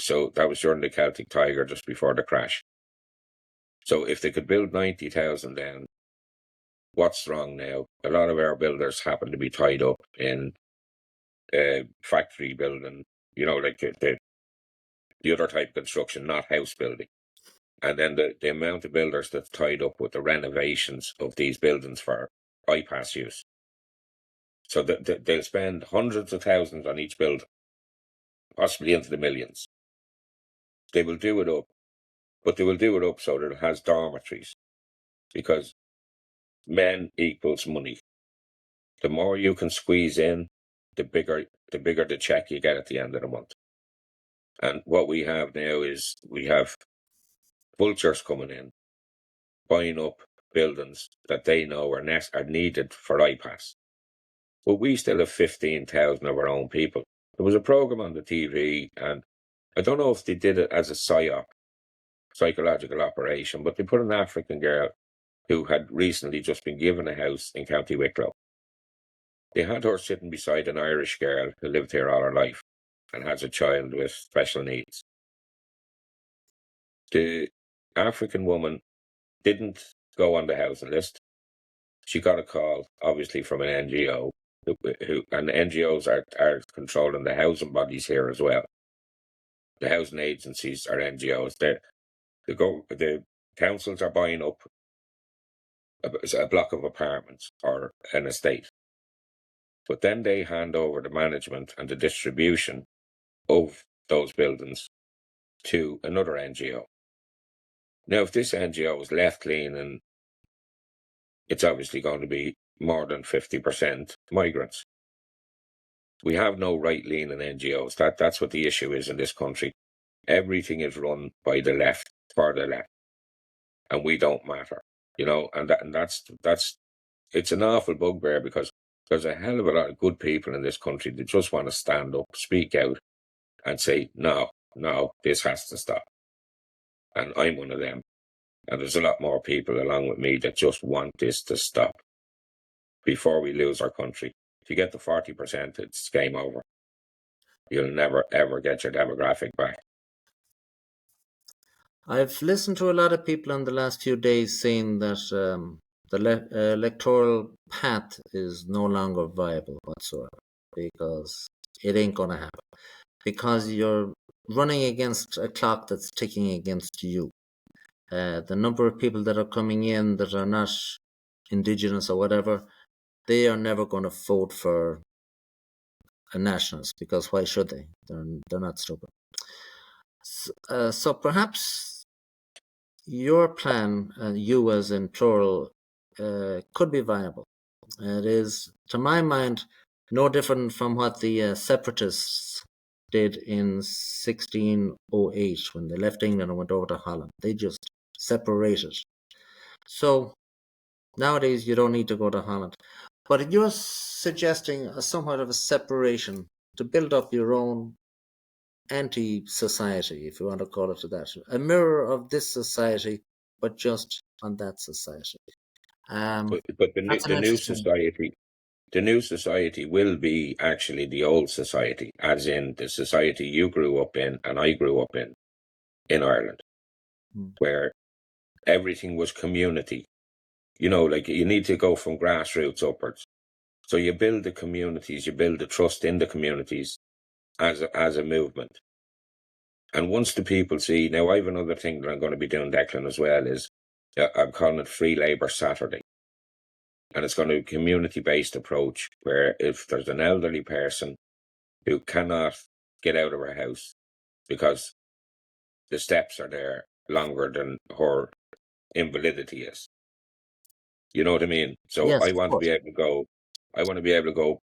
So that was during the Celtic Tiger, just before the crash. So if they could build 90,000 then, what's wrong now? A lot of our builders happen to be tied up in factory building, like the other type of construction, not house building. And then the amount of builders that's tied up with the renovations of these buildings for bypass use. So they'll spend hundreds of thousands on each building, possibly into the millions. They will do it up, but they will do it up so that it has dormitories. Because men equals money. The more you can squeeze in, the bigger the check you get at the end of the month. And what we have now is we have vultures coming in, buying up buildings that they know are needed for IPAS. But we still have 15,000 of our own people. There was a program on the TV, and I don't know if they did it as a PSYOP, psychological operation, but they put an African girl who had recently just been given a house in County Wicklow. They had her sitting beside an Irish girl who lived here all her life and has a child with special needs. The African woman didn't go on the housing list. She got a call, obviously, from an NGO, and NGOs are controlling the housing bodies here as well. The housing agencies are NGOs. The councils are buying up a block of apartments or an estate. But then they hand over the management and the distribution of those buildings to another NGO. Now, if this NGO is left-leaning, it's obviously going to be more than 50% migrants. We have no right-leaning NGOs. That's what the issue is in this country. Everything is run by the left, for the left, and we don't matter, and that's it's an awful bugbear, because there's a hell of a lot of good people in this country that just want to stand up, speak out, and say, no, this has to stop. And I'm one of them. And there's a lot more people along with me that just want this to stop before we lose our country. If you get to 40%, it's game over. You'll never, ever get your demographic back. I've listened to a lot of people in the last few days saying that the electoral path is no longer viable whatsoever, because it ain't going to happen. Because you're running against a clock that's ticking against you. The number of people that are coming in that are not indigenous or whatever, they are never going to vote for a nationalist, because why should they? They're not stupid. So perhaps your plan, you as in plural, could be viable. It is, to my mind, no different from what the separatists did in 1608 when they left England and went over to Holland. They just separated. So nowadays you don't need to go to Holland. But you're suggesting somewhat of a separation to build up your own anti-society, if you want to call it that. A mirror of this society, but just on that society. But the new society will be actually the old society, as in the society you grew up in and I grew up in Ireland, where everything was community. Like, you need to go from grassroots upwards. So you build the communities, you build the trust in the communities as a movement. And once the people see, now I have another thing that I'm going to be doing, Declan, as well, is I'm calling it Free Labour Saturday. And it's going to be a community-based approach, where if there's an elderly person who cannot get out of her house because the steps are there longer than her invalidity is. You know what I mean? So yes, I want to be able to go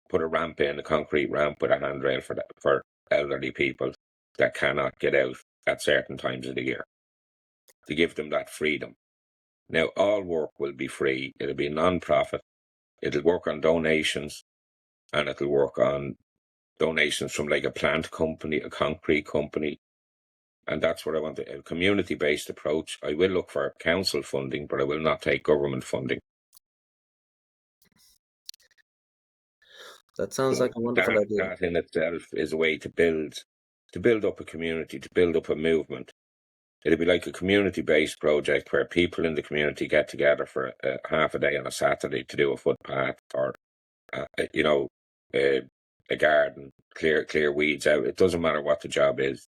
put a ramp in, a concrete ramp with a handrail for elderly people that cannot get out at certain times of the year, to give them that freedom. Now, all work will be free. It'll be non-profit. It'll work on donations, and it'll work on donations from like a plant company, a concrete company. And that's what I want, a community-based approach. I will look for council funding, but I will not take government funding. That sounds like a wonderful idea. That in itself is a way to build up a community, to build up a movement. It'll be like a community-based project where people in the community get together for half a day on a Saturday to do a footpath, or a garden, clear weeds out. It doesn't matter what the job is.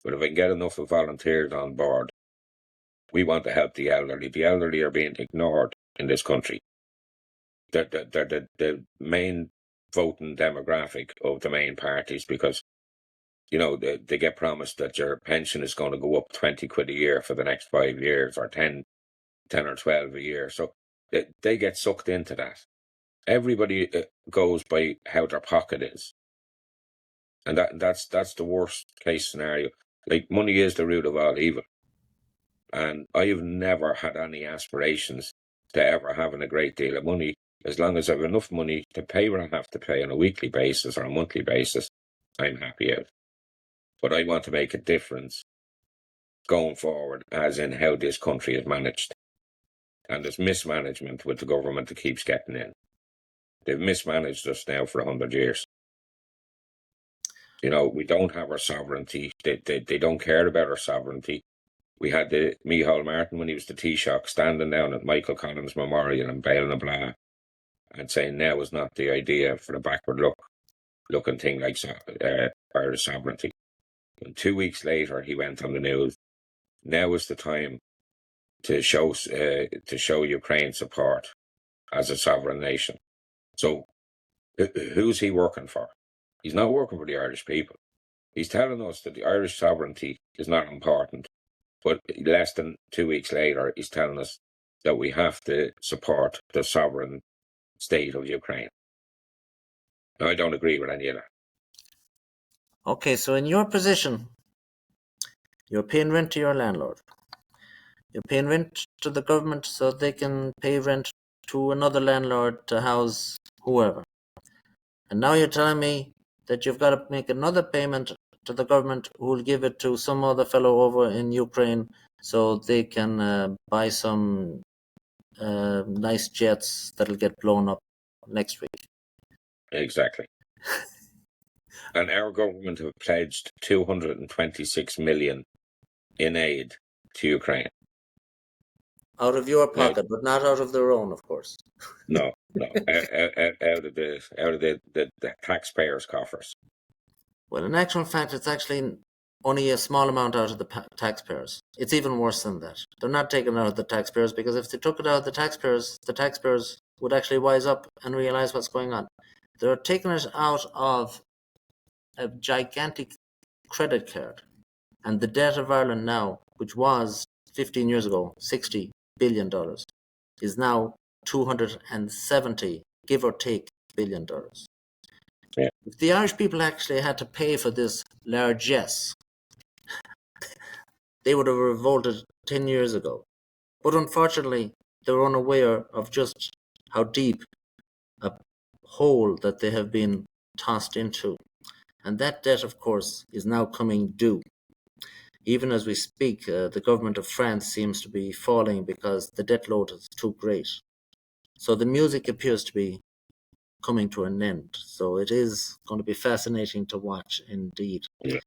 But if I can get enough of volunteers on board, we want to help the elderly. The elderly are being ignored in this country. They're the main voting demographic of the main parties, because they get promised that your pension is going to go up 20 quid a year for the next 5 years, or 10 or 12 a year. So they get sucked into that. Everybody goes by how their pocket is, and that's the worst case scenario. Like, money is the root of all evil, and I've never had any aspirations to ever having a great deal of money. As long as I have enough money to pay what I have to pay on a weekly basis or a monthly basis, I'm happy out. But I want to make a difference going forward, as in how this country is managed. And there's mismanagement with the government that keeps getting in. They've mismanaged us now for 100 years. You know, we don't have our sovereignty. They don't care about our sovereignty. We had the Micheál Martin, when he was the Taoiseach, standing down at Michael Collins Memorial in Bale and saying now is not the idea for a backward looking thing like Irish sovereignty. And 2 weeks later, he went on the news. Now is the time to show Ukraine support as a sovereign nation. So who's he working for? He's not working for the Irish people. He's telling us that the Irish sovereignty is not important, but less than 2 weeks later, he's telling us that we have to support the sovereign state of Ukraine. Now, I don't agree with any of that. Okay, so in your position, you're paying rent to your landlord. You're paying rent to the government so they can pay rent to another landlord to house whoever. And now you're telling me that you've got to make another payment to the government who will give it to some other fellow over in Ukraine so they can buy some nice jets that'll get blown up next week. Exactly. And our government have pledged 226 million in aid to Ukraine. Out of your pocket, but not out of their own, of course. No, out of the taxpayers' coffers. Well, in actual fact, it's actually only a small amount out of the taxpayers. It's even worse than that. They're not taking it out of the taxpayers, because if they took it out of the taxpayers would actually wise up and realize what's going on. They're taking it out of a gigantic credit card. And the debt of Ireland now, which was 15 years ago $60 billion, is now 270, give or take, $1 billion. Yeah. If the Irish people actually had to pay for this largesse, they would have revolted 10 years ago. But unfortunately, they were unaware of just how deep a hole that they have been tossed into. And that debt, of course, is now coming due. Even as we speak, the government of France seems to be falling because the debt load is too great. So the music appears to be coming to an end. So it is going to be fascinating to watch, indeed. Yeah.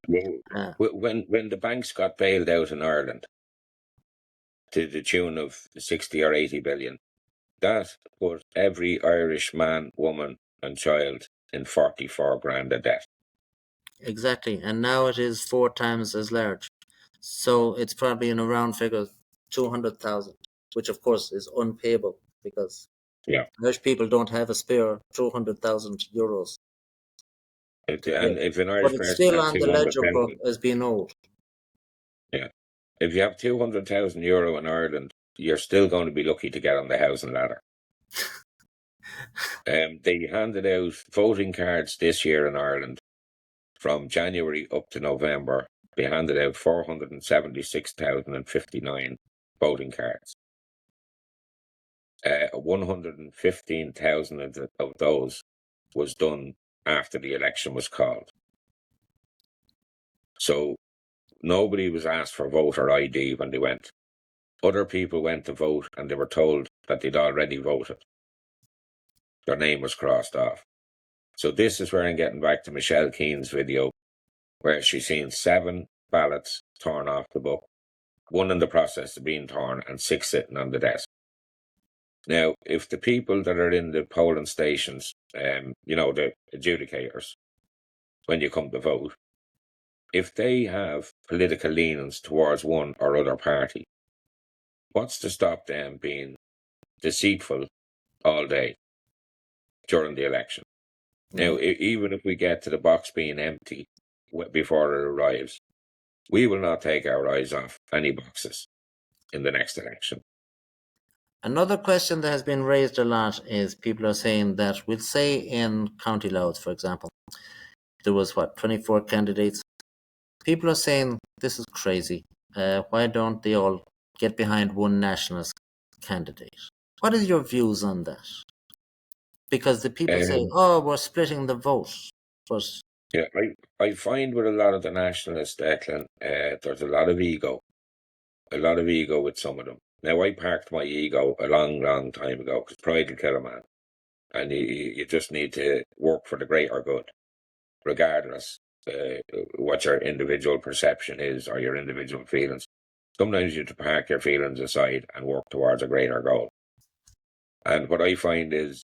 Well, when the banks got bailed out in Ireland to the tune of 60 or 80 billion, that put every Irish man, woman and child in 44 grand of debt. Exactly. And now it is 4 times as large. So it's probably in a round figure 200,000, which of course is unpayable because Irish people don't have a spare 200,000 euros. And if an But Irish it's person still has on the ledger 200,000, book as being old. yeah, if you have 200,000 euro in Ireland, you're still going to be lucky to get on the housing ladder. They handed out voting cards this year in Ireland from January up to November. They handed out 476,059 voting cards. 115,000 of those was done after the election was called. So nobody was asked for voter ID when they went. Other people went to vote and they were told that they'd already voted. Their name was crossed off. So this is where I'm getting back to Michelle Keane's video, where she's seen 7 ballots torn off the book, 1 in the process of being torn and 6 sitting on the desk. Now, if the people that are in the polling stations, the adjudicators, when you come to vote, if they have political leanings towards one or other party, what's to stop them being deceitful all day during the election? Now, even if we get to the box being empty before it arrives, we will not take our eyes off any boxes in the next election. Another question that has been raised a lot is people are saying that, we'll say in County Louth, for example, there was 24 candidates. People are saying this is crazy. Why don't they all get behind one nationalist candidate? What are your views on that? Because the people say, "Oh, we're splitting the vote," but yeah, I find with a lot of the nationalists, Declan, there's a lot of ego with some of them. Now, I parked my ego a long, long time ago because pride will kill a man, and you just need to work for the greater good, regardless what your individual perception is or your individual feelings. Sometimes you have to park your feelings aside and work towards a greater goal. And what I find is,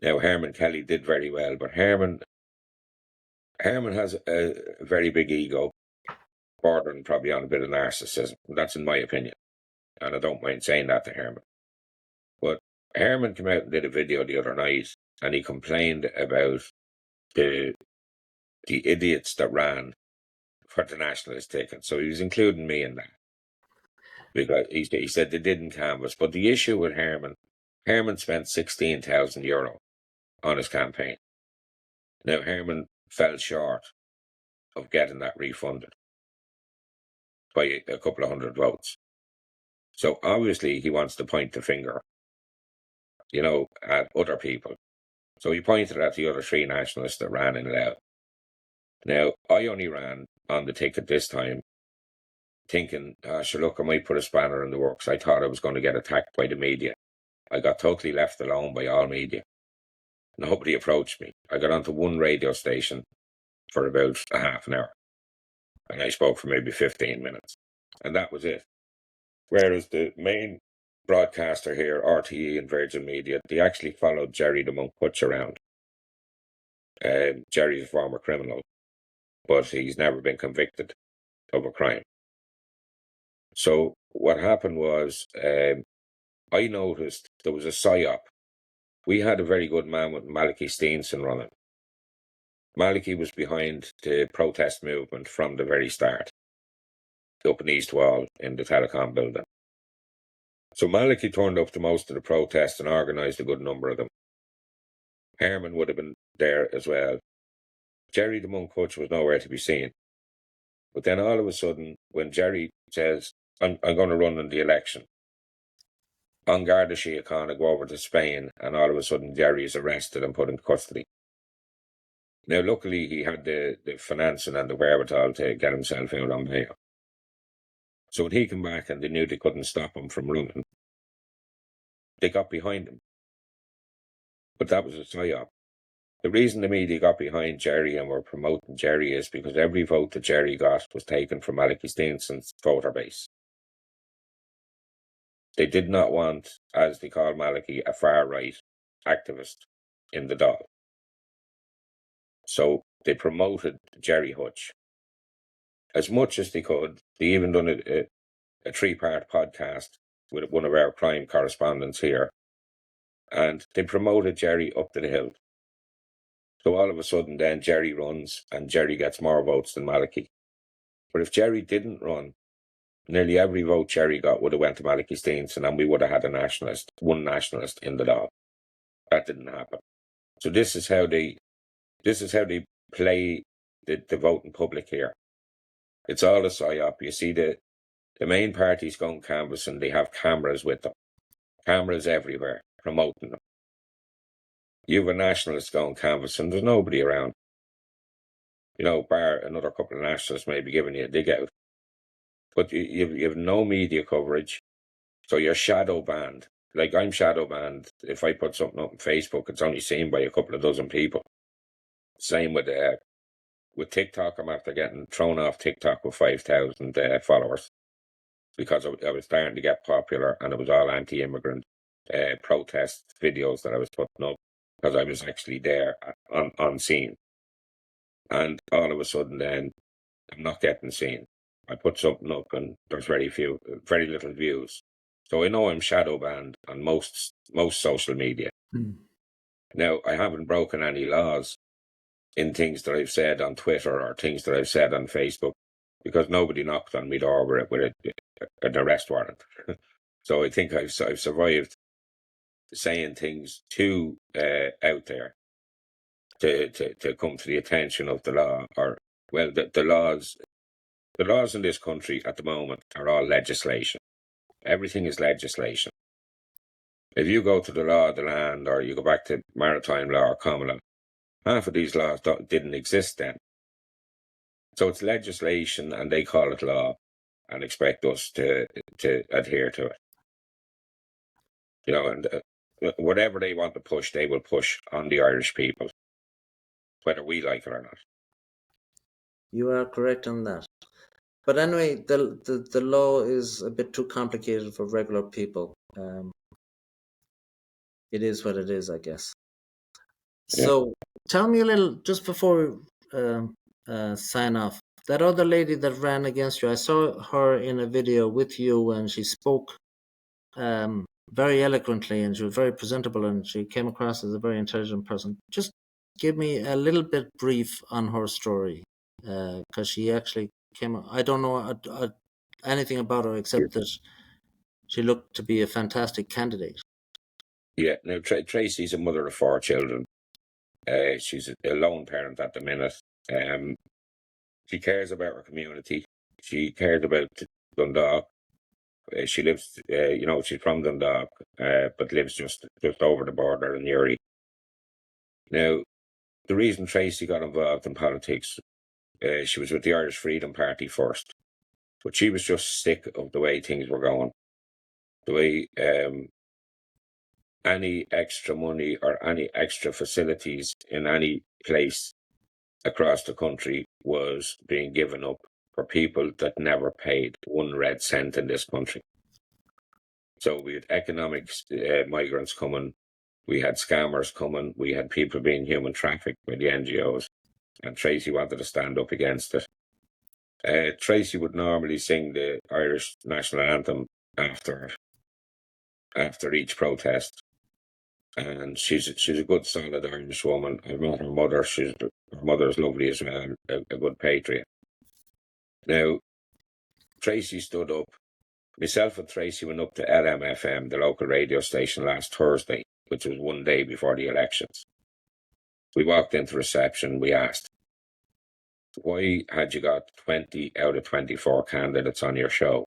now Herman Kelly did very well, but Herman has a very big ego, bordering probably on a bit of narcissism. That's in my opinion, and I don't mind saying that to Herman. But Herman came out and did a video the other night, and he complained about the idiots that ran for the nationalist ticket. So he was including me in that, because he said they didn't canvass. But the issue with Herman spent €16,000 on his campaign. Now, Herman fell short of getting that refunded by a couple of hundred votes. So obviously he wants to point the finger, at other people. So he pointed at the other three nationalists that ran in Louth. Now, I only ran on the ticket this time thinking, sure, look, I might put a spanner in the works. I thought I was going to get attacked by the media. I got totally left alone by all media. Nobody approached me. I got onto one radio station for about a half an hour, and I spoke for maybe 15 minutes, and that was it. Whereas the main broadcaster here, RTE and Virgin Media, they actually followed Jerry the Monk Hutch around. Jerry's a former criminal, but he's never been convicted of a crime. So what happened was, I noticed there was a psyop. We had a very good man with Malachy Steenson running. Malachy was behind the protest movement from the very start, up in East Wall in the telecom building. So Malachy turned up to most of the protests and organised a good number of them. Herman would have been there as well. Jerry the Monk Hutch was nowhere to be seen. But then all of a sudden, when Jerry says, I'm going to run in the election, on Garda Síochána go over to Spain, and all of a sudden Jerry is arrested and put in custody. Now, luckily, he had the financing and the wherewithal to get himself out on bail. So when he came back and they knew they couldn't stop him from running, they got behind him. But that was a psyop. The reason the media got behind Jerry and were promoting Jerry is because every vote that Jerry got was taken from Malachy Steenson's voter base. They did not want, as they call Malachy, a far-right activist in the Dáil. So they promoted Jerry Hutch as much as they could. They even done a three-part podcast with one of our crime correspondents here, and they promoted Jerry up to the hill. So all of a sudden then Jerry runs and Jerry gets more votes than Malachy. But if Jerry didn't run, nearly every vote Jerry got would have went to Malachy Steenson, and we would have had one nationalist in the Dáil. That didn't happen. So this is how they play the voting public here. It's all a psyop. You see the main parties going canvassing, they have cameras with them. Cameras everywhere, promoting them. You have a nationalist going canvassing, there's nobody around. Bar another couple of nationalists maybe giving you a dig out. But you have no media coverage, so you're shadow banned. Like, I'm shadow banned. If I put something up on Facebook, it's only seen by a couple of dozen people. Same with TikTok. I'm after getting thrown off TikTok with 5,000 followers because I was starting to get popular, and it was all anti-immigrant protest videos that I was putting up because I was actually there on scene. And all of a sudden then, I'm not getting seen. I put something up and there's very little views. So I know I'm shadow banned on most social media. Now, I haven't broken any laws in things that I've said on Twitter or things that I've said on Facebook, because nobody knocked on my door with an arrest warrant. So I think I've survived saying things too out there to come to the attention of the law, or well, the laws in this country at the moment are all legislation. Everything is legislation. If you go to the law of the land, or you go back to maritime law or common law, half of these laws didn't exist then. So it's legislation, and they call it law, and expect us to adhere to it. You know, and whatever they want to push, they will push on the Irish people, whether we like it or not. You are correct on that. But anyway, the law is a bit too complicated for regular people. It is what it is, I guess. Yeah. So tell me a little, just before we sign off, that other lady that ran against you, I saw her in a video with you, and she spoke very eloquently, and she was very presentable, and she came across as a very intelligent person. Just give me a little bit brief on her story, because she actually I don't know anything about her except that she looked to be a fantastic candidate. Yeah. Now, Tracy's a mother of 4 children. She's a lone parent at the minute. She cares about her community. She cares about Dundalk. She lives, she's from Dundalk, but lives just over the border in Uri. Now, the reason Tracy got involved in politics, she was with the Irish Freedom Party first, but she was just sick of the way things were going. The way any extra money or any extra facilities in any place across the country was being given up for people that never paid 1 red cent in this country. So we had economic migrants coming, we had scammers coming, we had people being human trafficked by the NGOs, and Tracy wanted to stand up against it. Tracy would normally sing the Irish national anthem after each protest, and she's a good, solid Irish woman. I've met her mother. Her mother's lovely as well, a good patriot. Now, Tracy stood up. Myself and Tracy went up to LMFM, the local radio station, last Thursday, which was 1 day before the elections. We walked into reception. We asked, why had you got 20 out of 24 candidates on your show?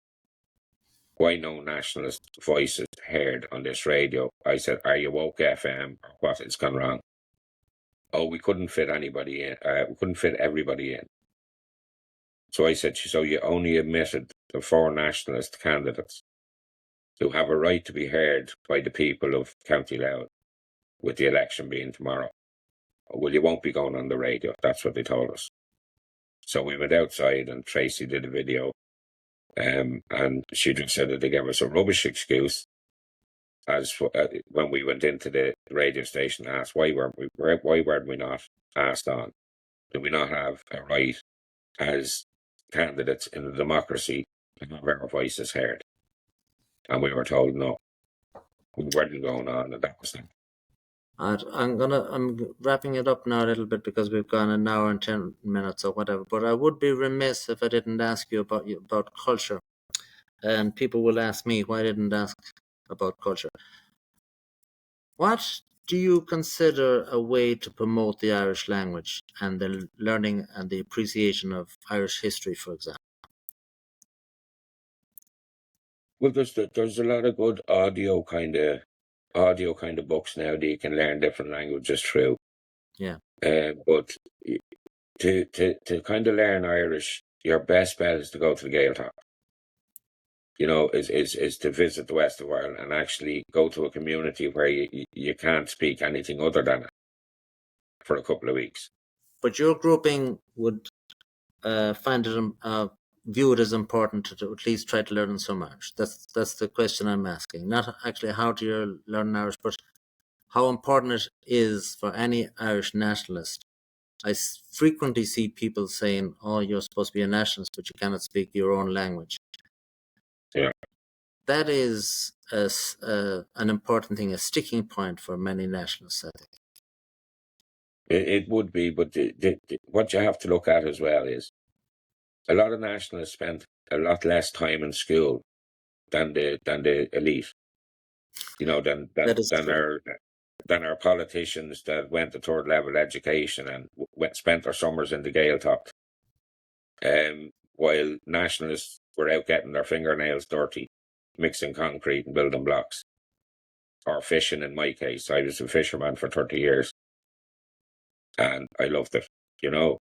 Why no nationalist voices heard on this radio? I said, are you woke FM, or what has gone wrong? Oh, we couldn't fit anybody in. We couldn't fit everybody in. So I said, so you only admitted the 4 nationalist candidates who have a right to be heard by the people of County Louth, with the election being tomorrow. Well, you won't be going on the radio. That's what they told us. So we went outside, and Tracy did a video, and she just said that they gave us a rubbish excuse as when we went into the radio station and asked why weren't we not asked on? Do we not have a right as candidates in a democracy to have our voices heard? And we were told no, we weren't going on, and that was that. I'm wrapping it up now a little bit because we've gone an hour and 10 minutes or whatever. But I would be remiss if I didn't ask you about culture. And people will ask me why I didn't ask about culture. What do you consider a way to promote the Irish language and the learning and the appreciation of Irish history, for example? Well, there's a lot of good audio kind of books now that you can learn different languages through. Yeah. But to kind of learn Irish, your best bet is to go to the Gaeltacht. You know, is to visit the west of Ireland and actually go to a community where you can't speak anything other than it for a couple of weeks. But your grouping would find it view it as important to at least try to learn some Irish. That's the question I'm asking. Not actually how do you learn Irish, but how important it is for any Irish nationalist. I frequently see people saying, "Oh, you're supposed to be a nationalist, but you cannot speak your own language." Yeah, that is an important thing, a sticking point for many nationalists, I think. It would be, but what you have to look at as well is a lot of nationalists spent a lot less time in school than the elite. Than That is than true. our politicians that went to third level education and spent their summers in the Gaeltacht, while nationalists were out getting their fingernails dirty, mixing concrete and building blocks, or fishing. In my case, I was a fisherman for 30 years, and I loved it.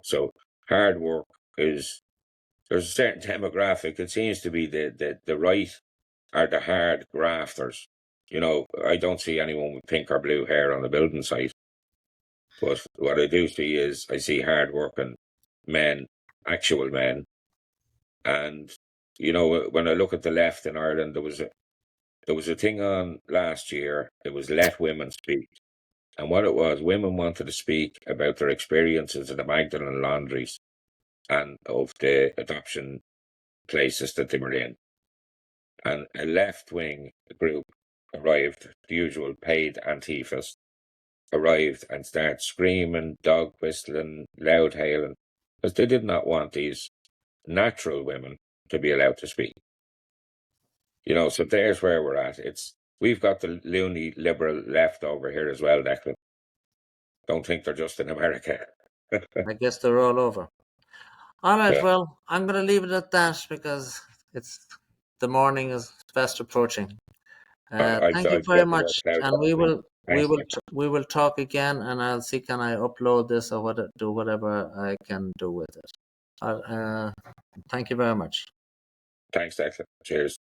So hard work is. There's a certain demographic. It seems to be the right are the hard grafters. I don't see anyone with pink or blue hair on the building site. But what I do see is I see hard-working men, actual men. And, when I look at the left in Ireland, there was a thing on last year. It was Let Women Speak. And what it was, women wanted to speak about their experiences in the Magdalen laundries and of the adoption places that they were in. And a left-wing group arrived, the usual paid Antifas, arrived and started screaming, dog whistling, loud hailing, because they did not want these natural women to be allowed to speak. So there's where we're at. We've got the loony liberal left over here as well, Declan. Don't think they're just in America. I guess they're all over. All right, Yeah. well, I'm going to leave it at that because the morning is fast approaching. Thank you very much, and we will talk again, and I'll see can I upload this or do whatever I can do with it. Thank you very much. Thanks, Declan. Cheers.